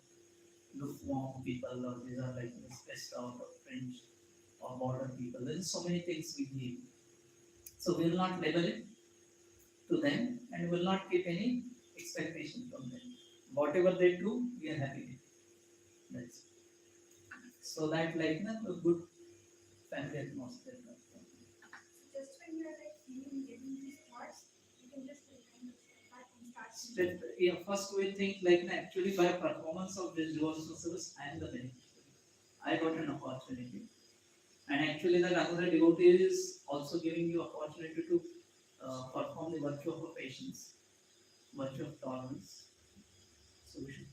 lukewarm people, or these are like stressed out or cringe or modern people. There's so many things we need. So we will not label it to them and will not keep any expectation from them. Whatever they do, we are happy with. That's it. So that like a good family atmosphere. Just when you are like feeling getting these thoughts, you can just kind of step back and start Step, yeah, first we think like actually by performance of this devotional service, I am the beneficiary. I got an opportunity. And actually that another devotee is also giving you opportunity to perform the virtue of patience, virtue of tolerance. So we should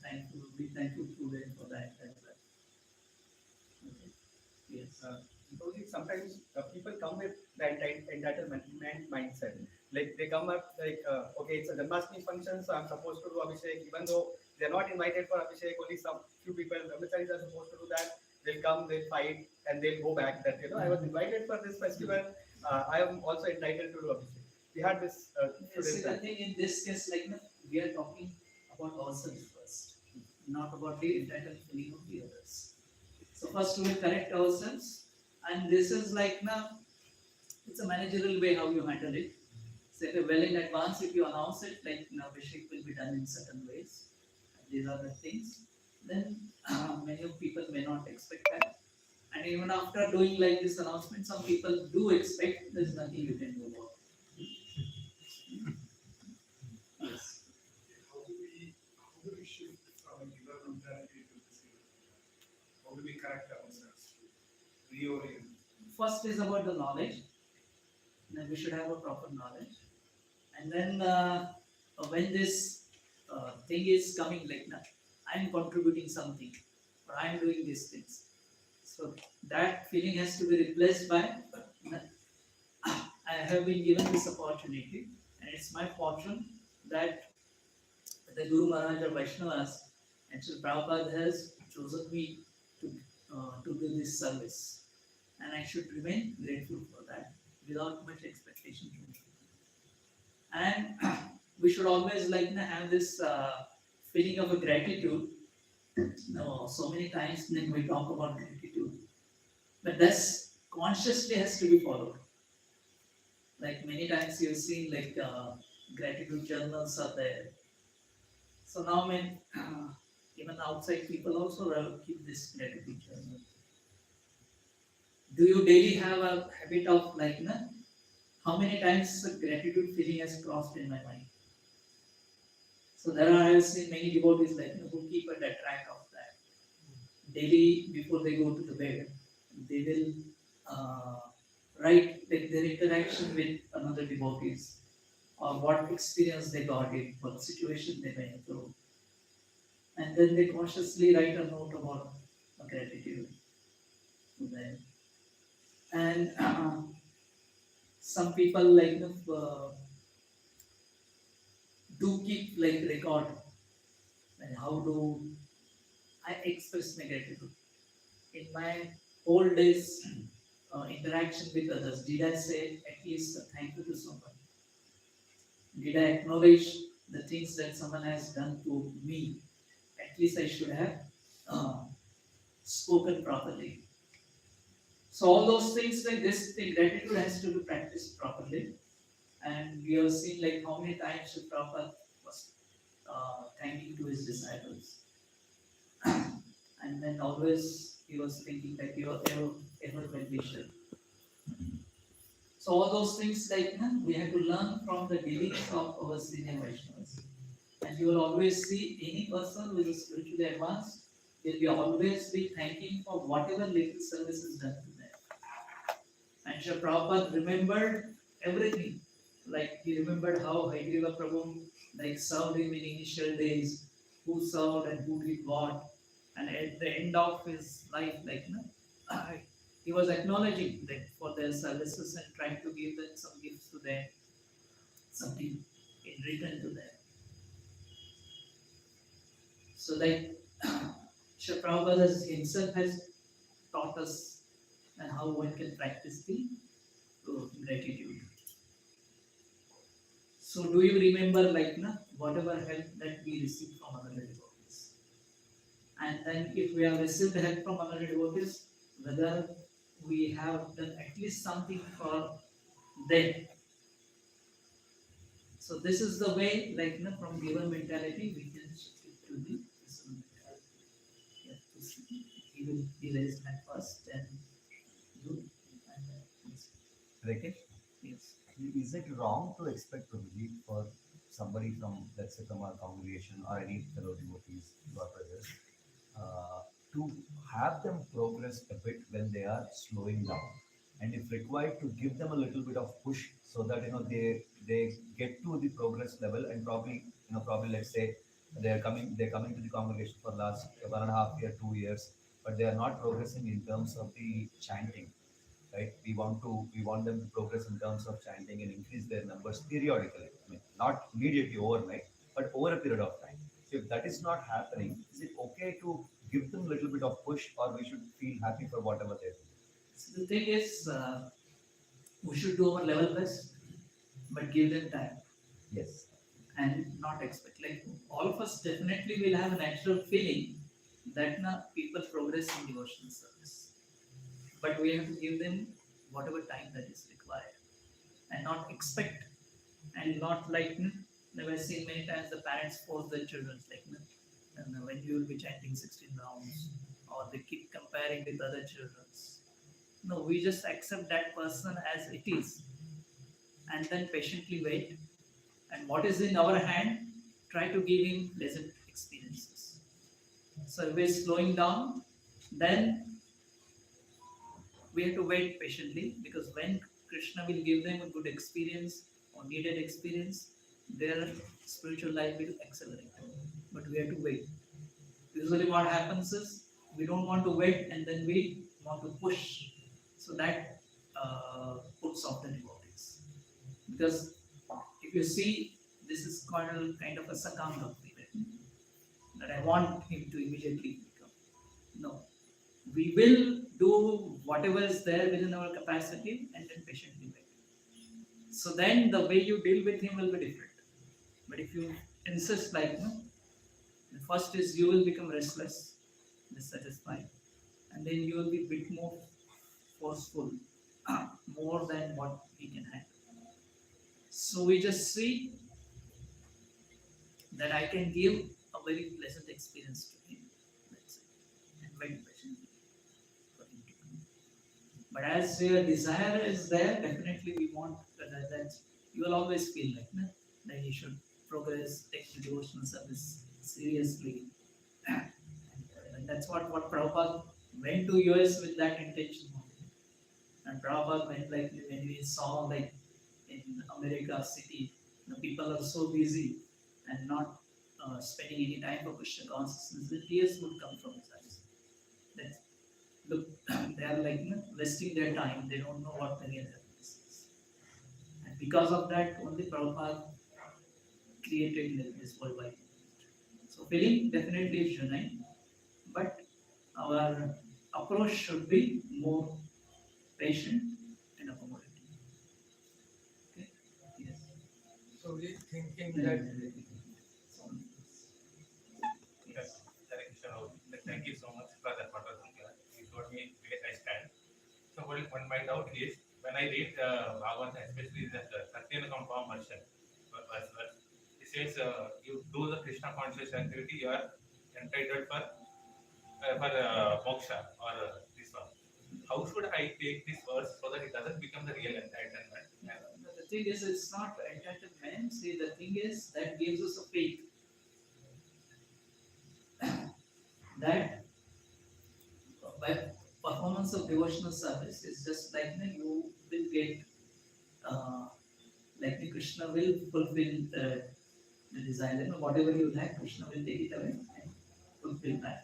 be thankful to them for that as well. Okay. Yes. Because sometimes people come with the entitlement mindset. Like they come up like, okay, it's a Janmashtami function, so I'm supposed to do Abhishek, even though they're not invited for Abhishek. Only some few people, brahmacharis are supposed to do that. They'll come, they'll fight, and they'll go back. That I was invited for this festival. I am also entitled to do Abhishek. We had this. See, I think in this case, like we are talking about ourselves first, not about the entitled feeling of the others. So first we will correct ourselves, and this is like it's a managerial way how you handle it. So if well in advance, if you announce it, like Abhishek will be done in certain ways, and these are the things, then many of people may not expect that. And even after doing like this announcement, some people do expect there's nothing you can do about it. Yes. How do we shift from a giver mentality to this giver? How do we correct ourselves to reorient? First is about the knowledge. Then we should have a proper knowledge. And then when this thing is coming, like I'm contributing something, or I'm doing these things. So that feeling has to be replaced by I have been given this opportunity, and it's my fortune that the Guru Maharaj or Vaishnavas and Sri Prabhupada has chosen me to do this service, and I should remain grateful for that without much expectation from people. And we should always like have this feeling of a gratitude. No, so many times then we talk about gratitude, but that's consciously has to be followed. Like many times you've seen like gratitude journals are there. So now when even outside people also keep this gratitude journal. Do you daily have a habit of like how many times the gratitude feeling has crossed in my mind? So there are I have seen many devotees like who keep a track of that. Daily before they go to the bed, they will write like their interaction with another devotees, or what experience they got it, what situation they went through. And then they consciously write a note about gratitude to them. And some people like do keep like record and how do I express my gratitude in my whole days interaction with others. Did I say at least a thank you to someone? Did I acknowledge the things that someone has done to me? At least I should have spoken properly. So all those things like this, the gratitude has to be practiced properly. And we have seen like how many times Sri Prabhupada was thanking to his disciples. And then always he was thinking that you are ever well-wisher. So all those things like we have to learn from the dealings of our senior Vaishnavas. And you will always see any person who is spiritually advanced they'll be always be thanking for whatever little service is done to them. And Sri Prabhupada remembered everything. Like he remembered how Haideva Prabhu like served him in initial days, who served and who did what. And at the end of his life, like he was acknowledging them for their services and trying to give them some gifts to them, something in return to them. So like Sri Prabhupada himself has taught us and how one can practice the gratitude. So do you remember whatever help that we received from other devotees? And then if we have received help from other devotees, whether we have done at least something for them. So this is the way, from giver mentality, we can shift it to the receiver mentality. Yeah, he will be raised hand first, then you, and then yes. Rakesh, Yes. is it wrong to expect Prabhuji for somebody from, let's say, from our congregation or any fellow devotees who are present, to have them progress a bit when they are slowing down, and if required, to give them a little bit of push so that they get to the progress level, and probably let's say they're coming to the congregation for last 1.5 year, 2 years, but they are not progressing in terms of the chanting, right? We want them to progress in terms of chanting and increase their numbers periodically. I mean, not immediately overnight, but over a period of time. So if that is not happening, is it okay to give them a little bit of push, or we should feel happy for whatever they're doing? So the thing is, we should do our level best, but give them time Yes. and not expect. Like all of us definitely will have a natural feeling that people progress in devotional service, but we have to give them whatever time that is required, and not expect, and not never seen many times the parents force their children and when you will be chanting 16 rounds, or they keep comparing with other children's. No, we just accept that person as it is, and then patiently wait. And what is in our hand, try to give him pleasant experiences. So if we're slowing down, then we have to wait patiently, because when Krishna will give them a good experience or needed experience, their spiritual life will accelerate. But we have to wait. Usually, what happens is we don't want to wait, and then we want to push. So that puts off the devotees. Because if you see, this is kind of a sakam bhakti, that I want him to immediately become. No, we will do whatever is there within our capacity and then patiently wait. So then the way you deal with him will be different. But if you insist the first is you will become restless, dissatisfied, and then you will be a bit more forceful, more than what he can handle. So we just see that I can give a very pleasant experience to him. That's it. And wait patiently for him to come. But as your desire is there, definitely we want that you will always feel that you should progress, take the devotional service seriously. And that's what Prabhupada went to US with that intention. And Prabhupada went when we saw in America city, the people are so busy and not spending any time for Krishna consciousness, the tears would come from his eyes. That look, they are wasting their time. They don't know what the real happiness is. And because of that, only Prabhupada created this worldwide. So feeling definitely is genuine, but our approach should be more patient and accommodating. Okay? Yes. So we thinking that So, Yes, Hare Krishna. Thank you so much for that wonderful class. You showed me where I stand. So one my doubt is, when I read Bhagavatam, especially the Satyanakam version, verse, it says you do the Krishna conscious activity, you are entitled for moksha or this one. How should I take this verse so that it doesn't become the real entitlement? but the thing is, it's not entitlement. See, the thing is that gives us a faith that performance of devotional service is just like, you will get, like the Krishna will fulfill the desire, whatever you lack, Krishna will take it away and fulfill that.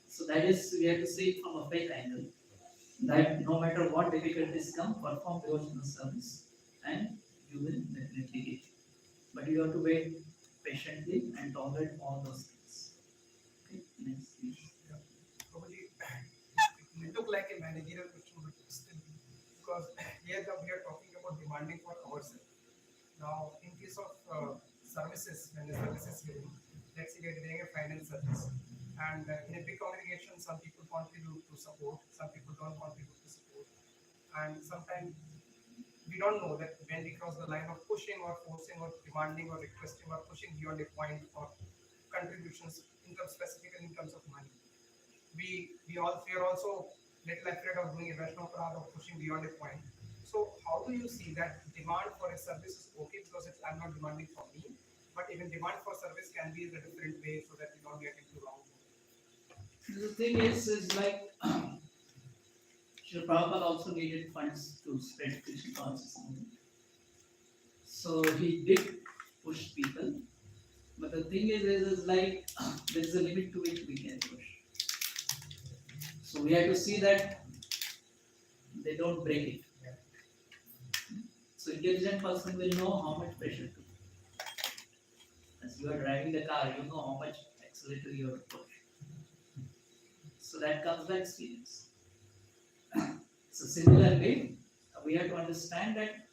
So that is, we have to see it from a faith angle, that no matter what difficulties come, perform devotional service and you will definitely get it. But you have to wait patiently and tolerate all those things. Okay, next please. Prabhuji, it look like a managerial question, but still, because here we are talking about demanding for ourselves. Now, in case of services, when the service is given, let's say we are giving a finance service, and in a big congregation, some people contribute to support, some people don't contribute to support, and sometimes we don't know that when we cross the line of pushing or forcing or demanding or requesting or pushing beyond a point of contributions, specifically in terms of money. We are also little afraid of doing a Vaishnava parad of pushing beyond a point. So how do you see that demand for a service is okay because I'm not demanding for me, but even demand for service can be in a different way so that we don't get into wrong. The thing is like, Srila Prabhupada also needed funds to spread Krishna consciousness. So he did push people, but the thing is like, there is a limit to which we can push. So we have to see that they don't break it. So intelligent person will know how much pressure to put. As you are driving the car, you know how much accelerator you have to push. So that comes by experience. So similarly, we have to understand that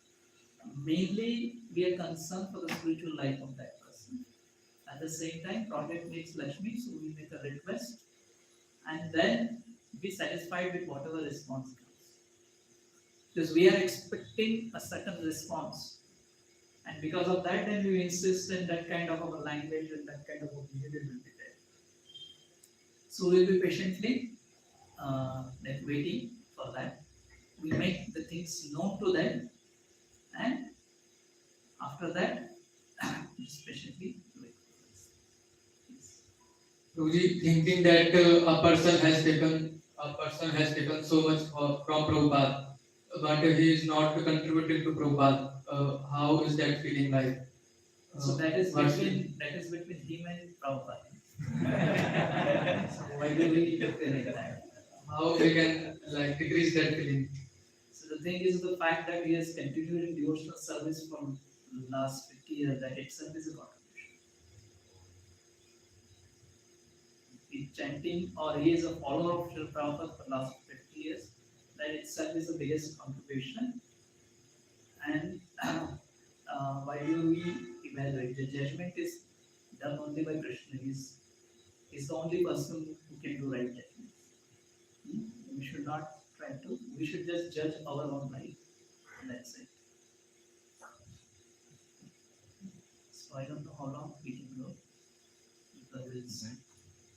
mainly we are concerned for the spiritual life of that person. At the same time, project needs Lakshmi, so we make a request and then be satisfied with whatever response comes. Because we are expecting a certain response. And because of that, then we insist in that kind of a language and that kind of a behavior will be there. So we'll be patiently like waiting for that. We make the things known to them, and after that, just patiently wait for this. Yes. Prabhuji, thinking that a person has taken so much from Prabhupada, but he is not contributing to Prabhupada. How is that feeling like? So that is what's between him and Prabhupada. So why do we need to feel like that? how we can like decrease that feeling? So the thing is the fact that he has continued in devotional service from last 50 years, that itself is a contribution. He's chanting or he is a follower of Srila Prabhupada for last 50 years, that itself is the biggest contribution. And why do we evaluate? The judgment is done only by Krishna. He's the only person who can do right judgments. We should not try to, we should just judge our own life. And that's it. So I don't know how long we can go, because it's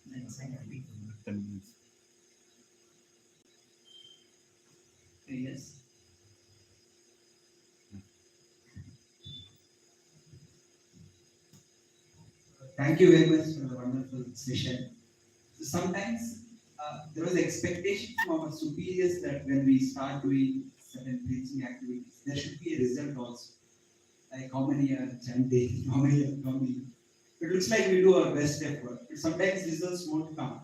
9:30. 10 minutes. Yes. Thank you very much for the wonderful session. So sometimes there was expectation from our superiors that when we start doing certain preaching activities, there should be a result also. Like how many are chanting, how many are coming. It looks like we do our best effort, but sometimes results won't come.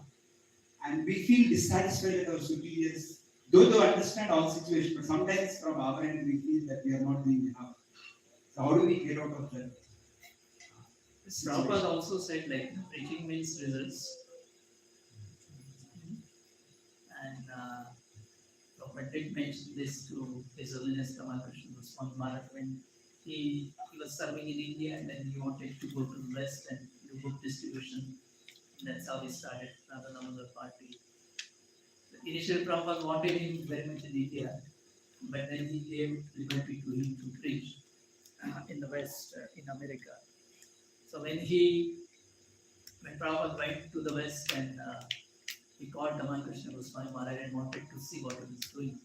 And we feel dissatisfied with our superiors, though they understand all situations, but sometimes from our end we feel that we are not doing enough. So how do we get out of that? Prabhupada also said like preaching means results. And Prabhupada did mention this to His Holiness Tamal Krishna Goswami Maharaj when he was serving in India and then he wanted to go to the West and do book distribution. That's how he started Radha Damodar Party. Initially Prabhupada wanted him very much in India, but then he gave liberty to him to preach in the West, in America. So when Prabhupada went to the West and he called Tamal Krishna Goswami Maharaj and wanted to see what he was doing.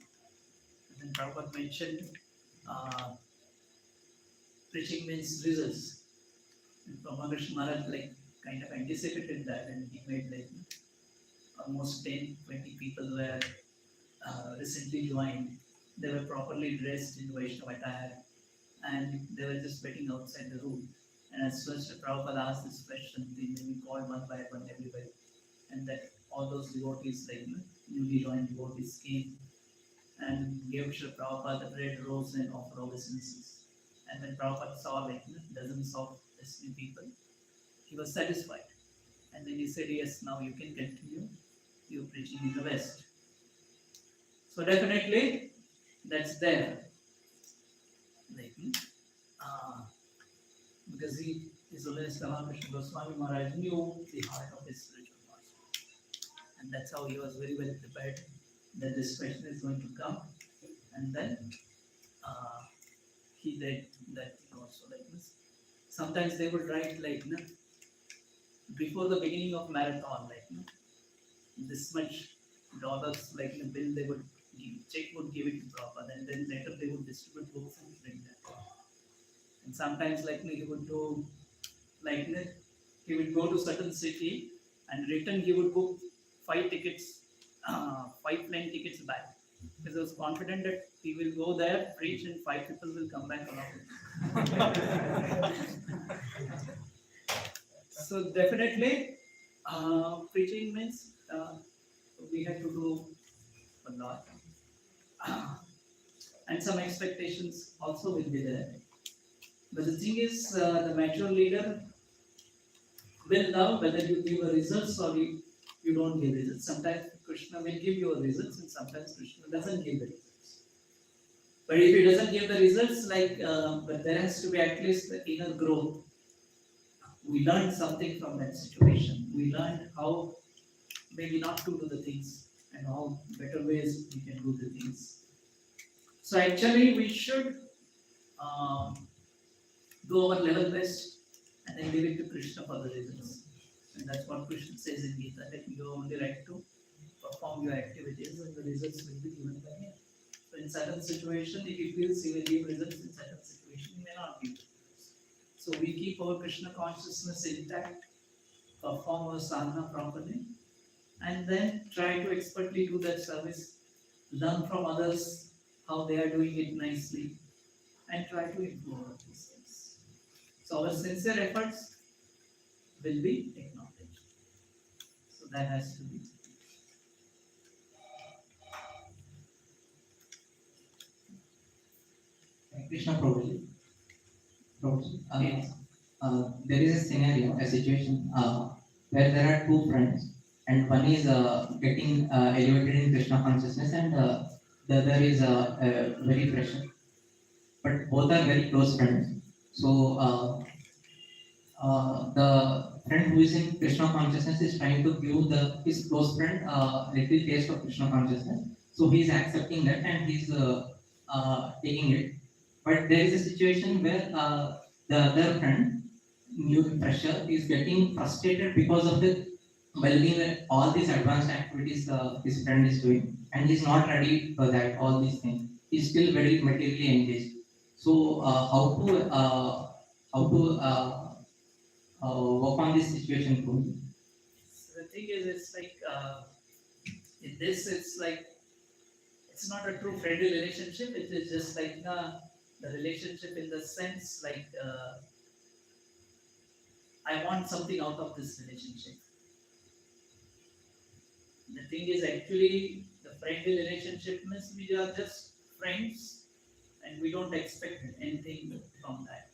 And then Prabhupada mentioned preaching means results. And Tamal Krishna Maharaj like kind of anticipated that and he made like almost 10-20 people were recently joined, they were properly dressed in Vaishnava attire and they were just waiting outside the room. And as soon as Prabhupada asked this question, then we called one by one everybody. And that all those devotees, like newly joined devotees, came and gave Srila Prabhupada the bread, rose, and offered obeisances. And when Prabhupada saw like dozens of listening people, he was satisfied. And then he said, yes, now you can continue your preaching in the West. So definitely that's there. Like, uh, because he is always Ramakrishna Goswami Maharaj knew the heart of his spiritual master. And that's how he was very well prepared that this question is going to come. And then uh, he did that thing also like this. Sometimes they would write like before the beginning of marathon, like this much dollars like in a bill they would give, check would give it to Prabhupada, and then later they would distribute books and print that. And sometimes like he would do like he would go to certain city and return he would book 5 tickets, 5 plane tickets back. Because he was confident that he will go there, preach, and 5 people will come back along. So definitely, preaching means we have to do a lot, and some expectations also will be there. But the thing is, the mature leader will know whether you give a results or you don't give results. Sometimes Krishna will give you a results, and sometimes Krishna doesn't give the results. But if he doesn't give the results, but there has to be at least the inner growth. We learned something from that situation. We learned how maybe not to do the things and how better ways we can do the things. So actually, we should do our level best and then leave it to Krishna for the results. And that's what Krishna says in Gita, that you only like to perform your activities and the results will be given by him. So in certain situation, if he feels he will give results, in certain situation, he may not give results. So we keep our Krishna consciousness intact, perform our sadhana properly, and then try to expertly do that service, learn from others how they are doing it nicely, and try to improve all these things. So our sincere efforts will be acknowledged. So that has to be. Krishna Prabhuji. Prabhuji, Yes. there is a scenario, a situation where there are two friends, and one is getting elevated in Krishna consciousness, and the other is very fresh. But both are very close friends. So the friend who is in Krishna consciousness is trying to give his close friend little taste of Krishna consciousness. So he is accepting that and he's taking it. But there is a situation where the other friend, new fresher, is getting frustrated because of the while doing all these advanced activities his friend is doing, and he's not ready for that. All these things, he's still very materially engaged. So how to work on this situation, Prabhuji? So the thing is, it's like in this, it's like it's not a true friendly relationship. It is just like the relationship in the sense like I want something out of this relationship. The thing is actually the friendly relationship means we are just friends and we don't expect anything from that.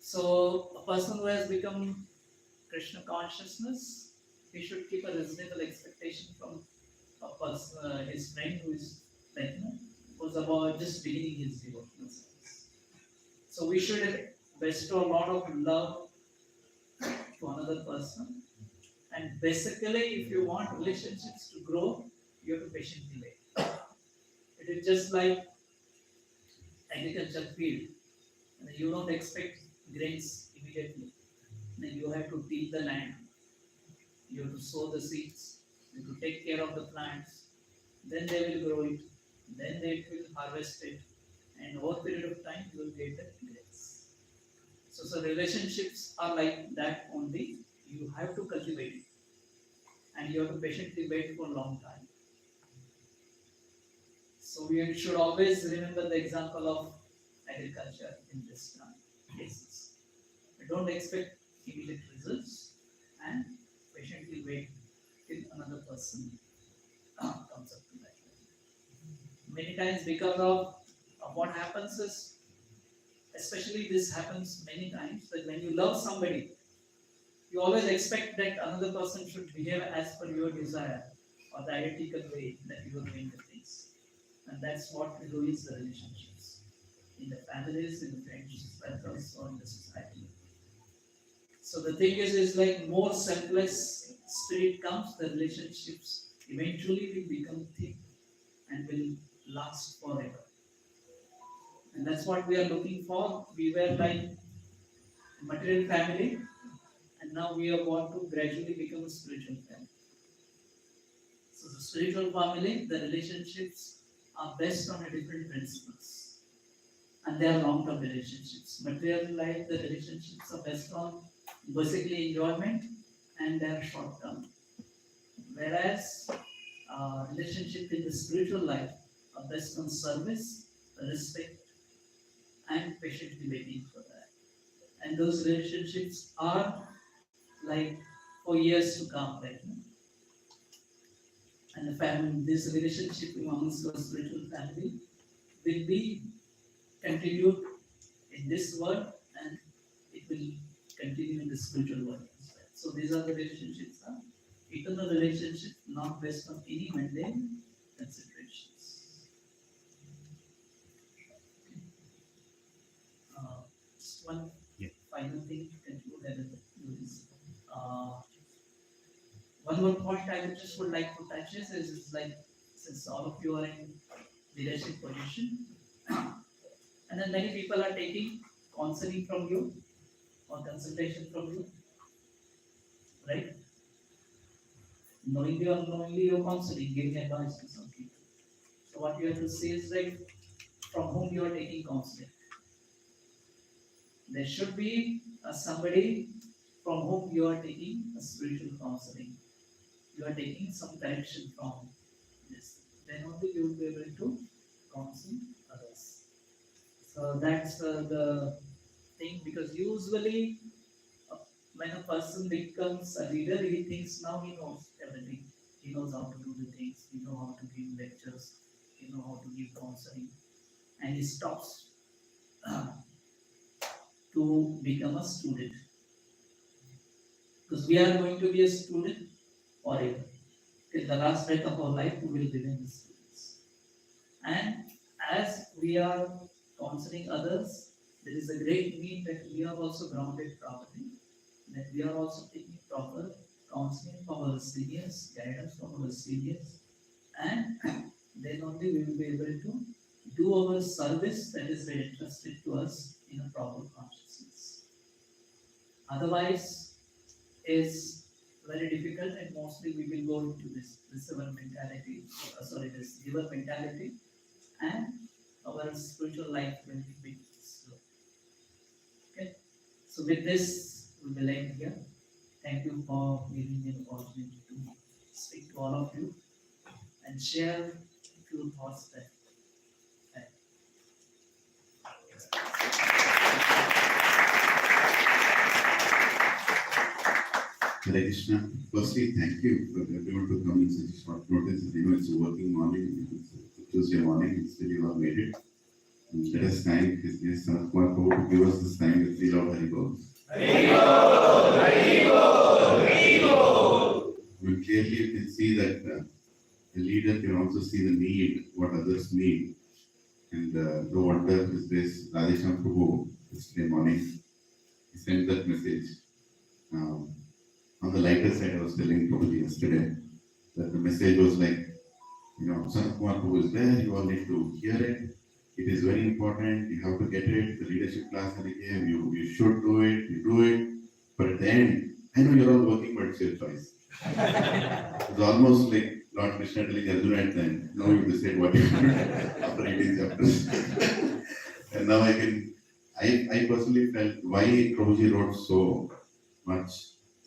So a person who has become Krishna consciousness, he should keep a reasonable expectation from a person, his friend who is like was about just beginning his devotional service. So we should bestow a lot of love to another person. And basically, if you want relationships to grow, you have to patiently wait. It is just like agriculture field. You don't expect grains immediately. Then you have to till the land. You have to sow the seeds. You have to take care of the plants. Then they will grow it. Then they will harvest it. And over a period of time, you will get the grains. So relationships are like that only. You have to cultivate it. And you have to patiently wait for a long time. So we should always remember the example of agriculture in this cases. We don't expect immediate results and patiently wait till another person comes up to that level. Many times because of what happens is, especially this happens many times, that when you love somebody, you always expect that another person should behave as per your desire or the identical way that you are doing the things. And that's what ruins the relationships in the families, in the friendships, but also in the society. So the thing is like more selfless spirit comes, the relationships eventually will become thick and will last forever. And that's what we are looking for. We were like a material family, and now we are want to gradually become a spiritual family. So the spiritual family, the relationships are based on a different principles, and they are long-term relationships. Material life, the relationships are based on basically enjoyment, and they are short-term. Whereas relationship in the spiritual life are based on service, respect, and patiently waiting for that. And those relationships are like for years to come, right? And the family, this relationship amongst the spiritual family will be continued in this world, and it will continue in the spiritual world as well. So these are the relationships, eternal relationships, not based on any mundane considerations. Just one Yeah. final thing to conclude is one more point I would like to touch is like, since all of you are in leadership position, and then many people are taking counseling from you or consultation from you, right? Knowingly or unknowingly, you're counseling, giving advice to some people. So what you have to say is like, from whom you are taking counseling. There should be somebody from whom you are taking a spiritual counseling. You are taking some direction from this. Then only you will be able to counsel others. So that's the thing, because usually when a person becomes a leader, he thinks now he knows everything. He knows how to do the things, he knows how to give lectures, he knows how to give counseling, and he stops to become a student. Because we are going to be a student forever. Till the last breath of our life, we will remain the students. And as we are counseling others, there is a great need that we are also grounded properly, that we are also taking proper counseling from our seniors, guidance from our seniors, and then only we will be able to do our service that is entrusted to us in a proper consciousness. Otherwise, is very difficult, and mostly we will go into this receiver mentality, this giver mentality, and our spiritual life will be slow. Okay, so with this, we will end here. Thank you for giving me the opportunity to speak to all of you and share a few thoughts that Hare Krishna. Firstly, thank you for everyone to come in such short notice. I know it's a working morning, it's a Tuesday morning, and still you have made it. And let us thank His guest Sanatkumar Prabhuji to give us this time with Srila Haribol. Haribol! Haribol! Haribol! We clearly can see that the leader can also see the need, what others need. And the wonder is this Radhesham Prabhu yesterday morning. He sent that message. On the lighter side, I was telling Prabhuji yesterday that the message was like, Sanatkumar Prabhu is there, you all need to hear it. It is very important, you have to get it. The leadership class that he gave, you should do it, you do it. But at the end, I know you're all working, but it's your choice. It's almost like Lord Krishna telling Arjuna at the end, now you decide what you want after 18 chapters. And now I personally felt why Prabhuji wrote so much.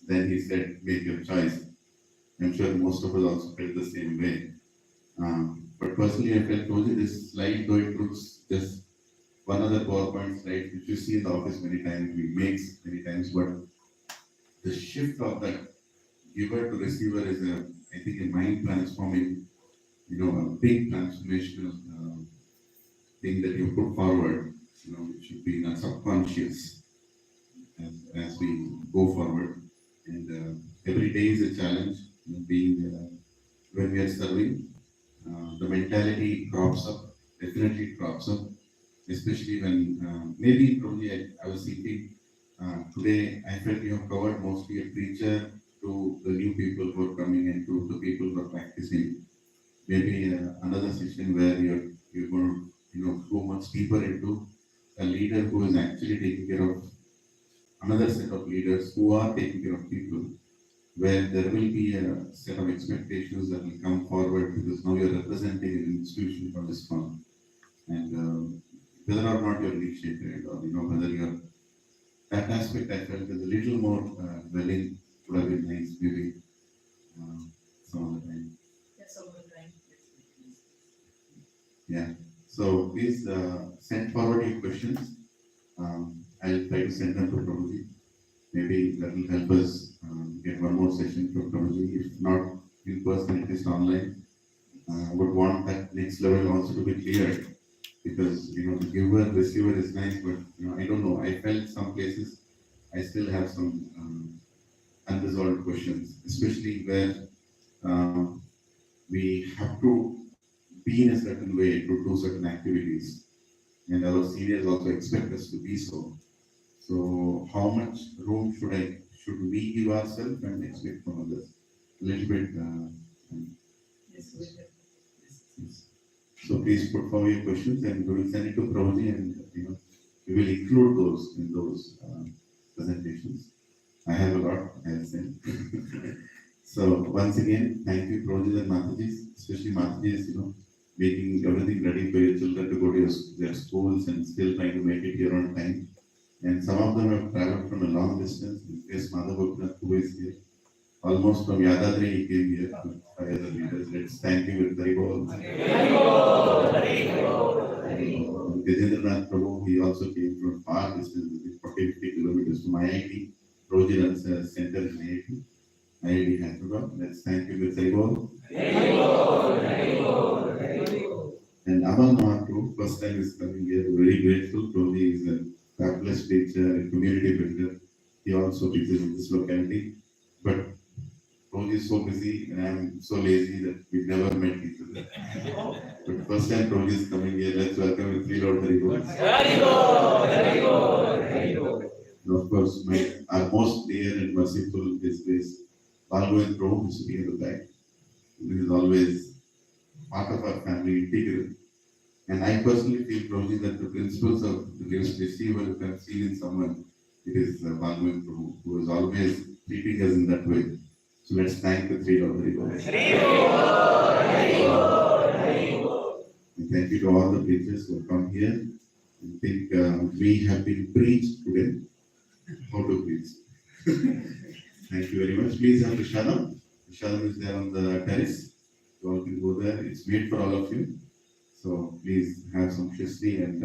Then he said, make your choice. I'm sure most of us also felt the same way. But personally, I felt Prabhuji, this slide, though it looks just one other PowerPoint slide, which you see in the office many times, we make many times, but the shift of the giver to receiver is I think, a mind transforming, a big transformational thing that you put forward, it should be in our subconscious as we go forward. And every day is a challenge, being when we are serving, the mentality crops up, definitely crops up, especially when maybe probably I was thinking today I felt you have covered mostly a preacher to the new people who are coming and to the people who are practicing. Maybe another session where you're going to go much deeper into a leader who is actually taking care of another set of leaders who are taking care of people, where there will be a set of expectations that will come forward because now you're representing an institution from this firm. And whether or not you're initiated or whether you're that aspect, I felt is a little more willing would have been nice maybe some of the time. Yes, over time. Yeah. So please send forward your questions. I'll try to send them to Prabhuji. Maybe that will help us get one more session from Prabhuji. If not in person, at least online. Would want that next level also to be clear. Because the giver receiver is nice, but I don't know. I felt some places I still have some unresolved questions, especially where we have to be in a certain way to do certain activities, and our seniors also expect us to be so. So, how much room should we give ourselves and expect from others? A little bit. Yes, we have. Yes. So please put forward your questions and we will send it to Prabhuji and we will include those in those presentations. I have a lot, I have sent. So once again, thank you Prabhuji and Mataji, especially Mataji, making everything ready for your children to go to their schools and still trying to make it here on time. And some of them have traveled from a long distance. In case Madhavapnath, who is here, almost from Yadadri he came here with 5 other leaders. Let's thank him with Haribol. Gajendranath Prabhu, he also came from far distance, 40-50 kilometers from IIT. Prabhuji runs a center in IIT Hyderabad. Let's thank him with Haribol. And Amal Mahatru, first time is coming here, very grateful. Prabhuji is a fabulous teacher, a community builder. He also teaches in this locality. But Prabhuji is so busy and I'm so lazy that we never met each other. But first time Prabhuji is coming here, let's welcome with 3 Lord Haribol. And of course, our most dear and merciful is Balgovind Prabhu, who is sitting at the back. He is always part of our family, integral. And I personally feel, Prabhuji, that the principles of the receiver, if I've seen in someone, it is Balgovind Prabhu, who is always treating us in that way. So let's thank the 3 Lord Haribol. And thank you to all the preachers who have come here. I think we have been preached today how to preach. Thank you very much. Please have Prashadam. Prashadam is there on the terrace. You all can go there. It's made for all of you. So please have some shishti and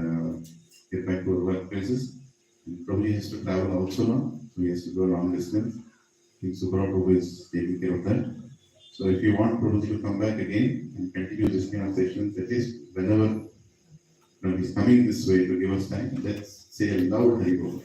get back to our workplaces. And probably has to travel also now. So he has to go long distance. I think Subhra is taking care of that. So if you want Prabhuji to come back again and continue this kind of sessions, at least whenever he's coming this way to give us time, let's say a loud Haribol.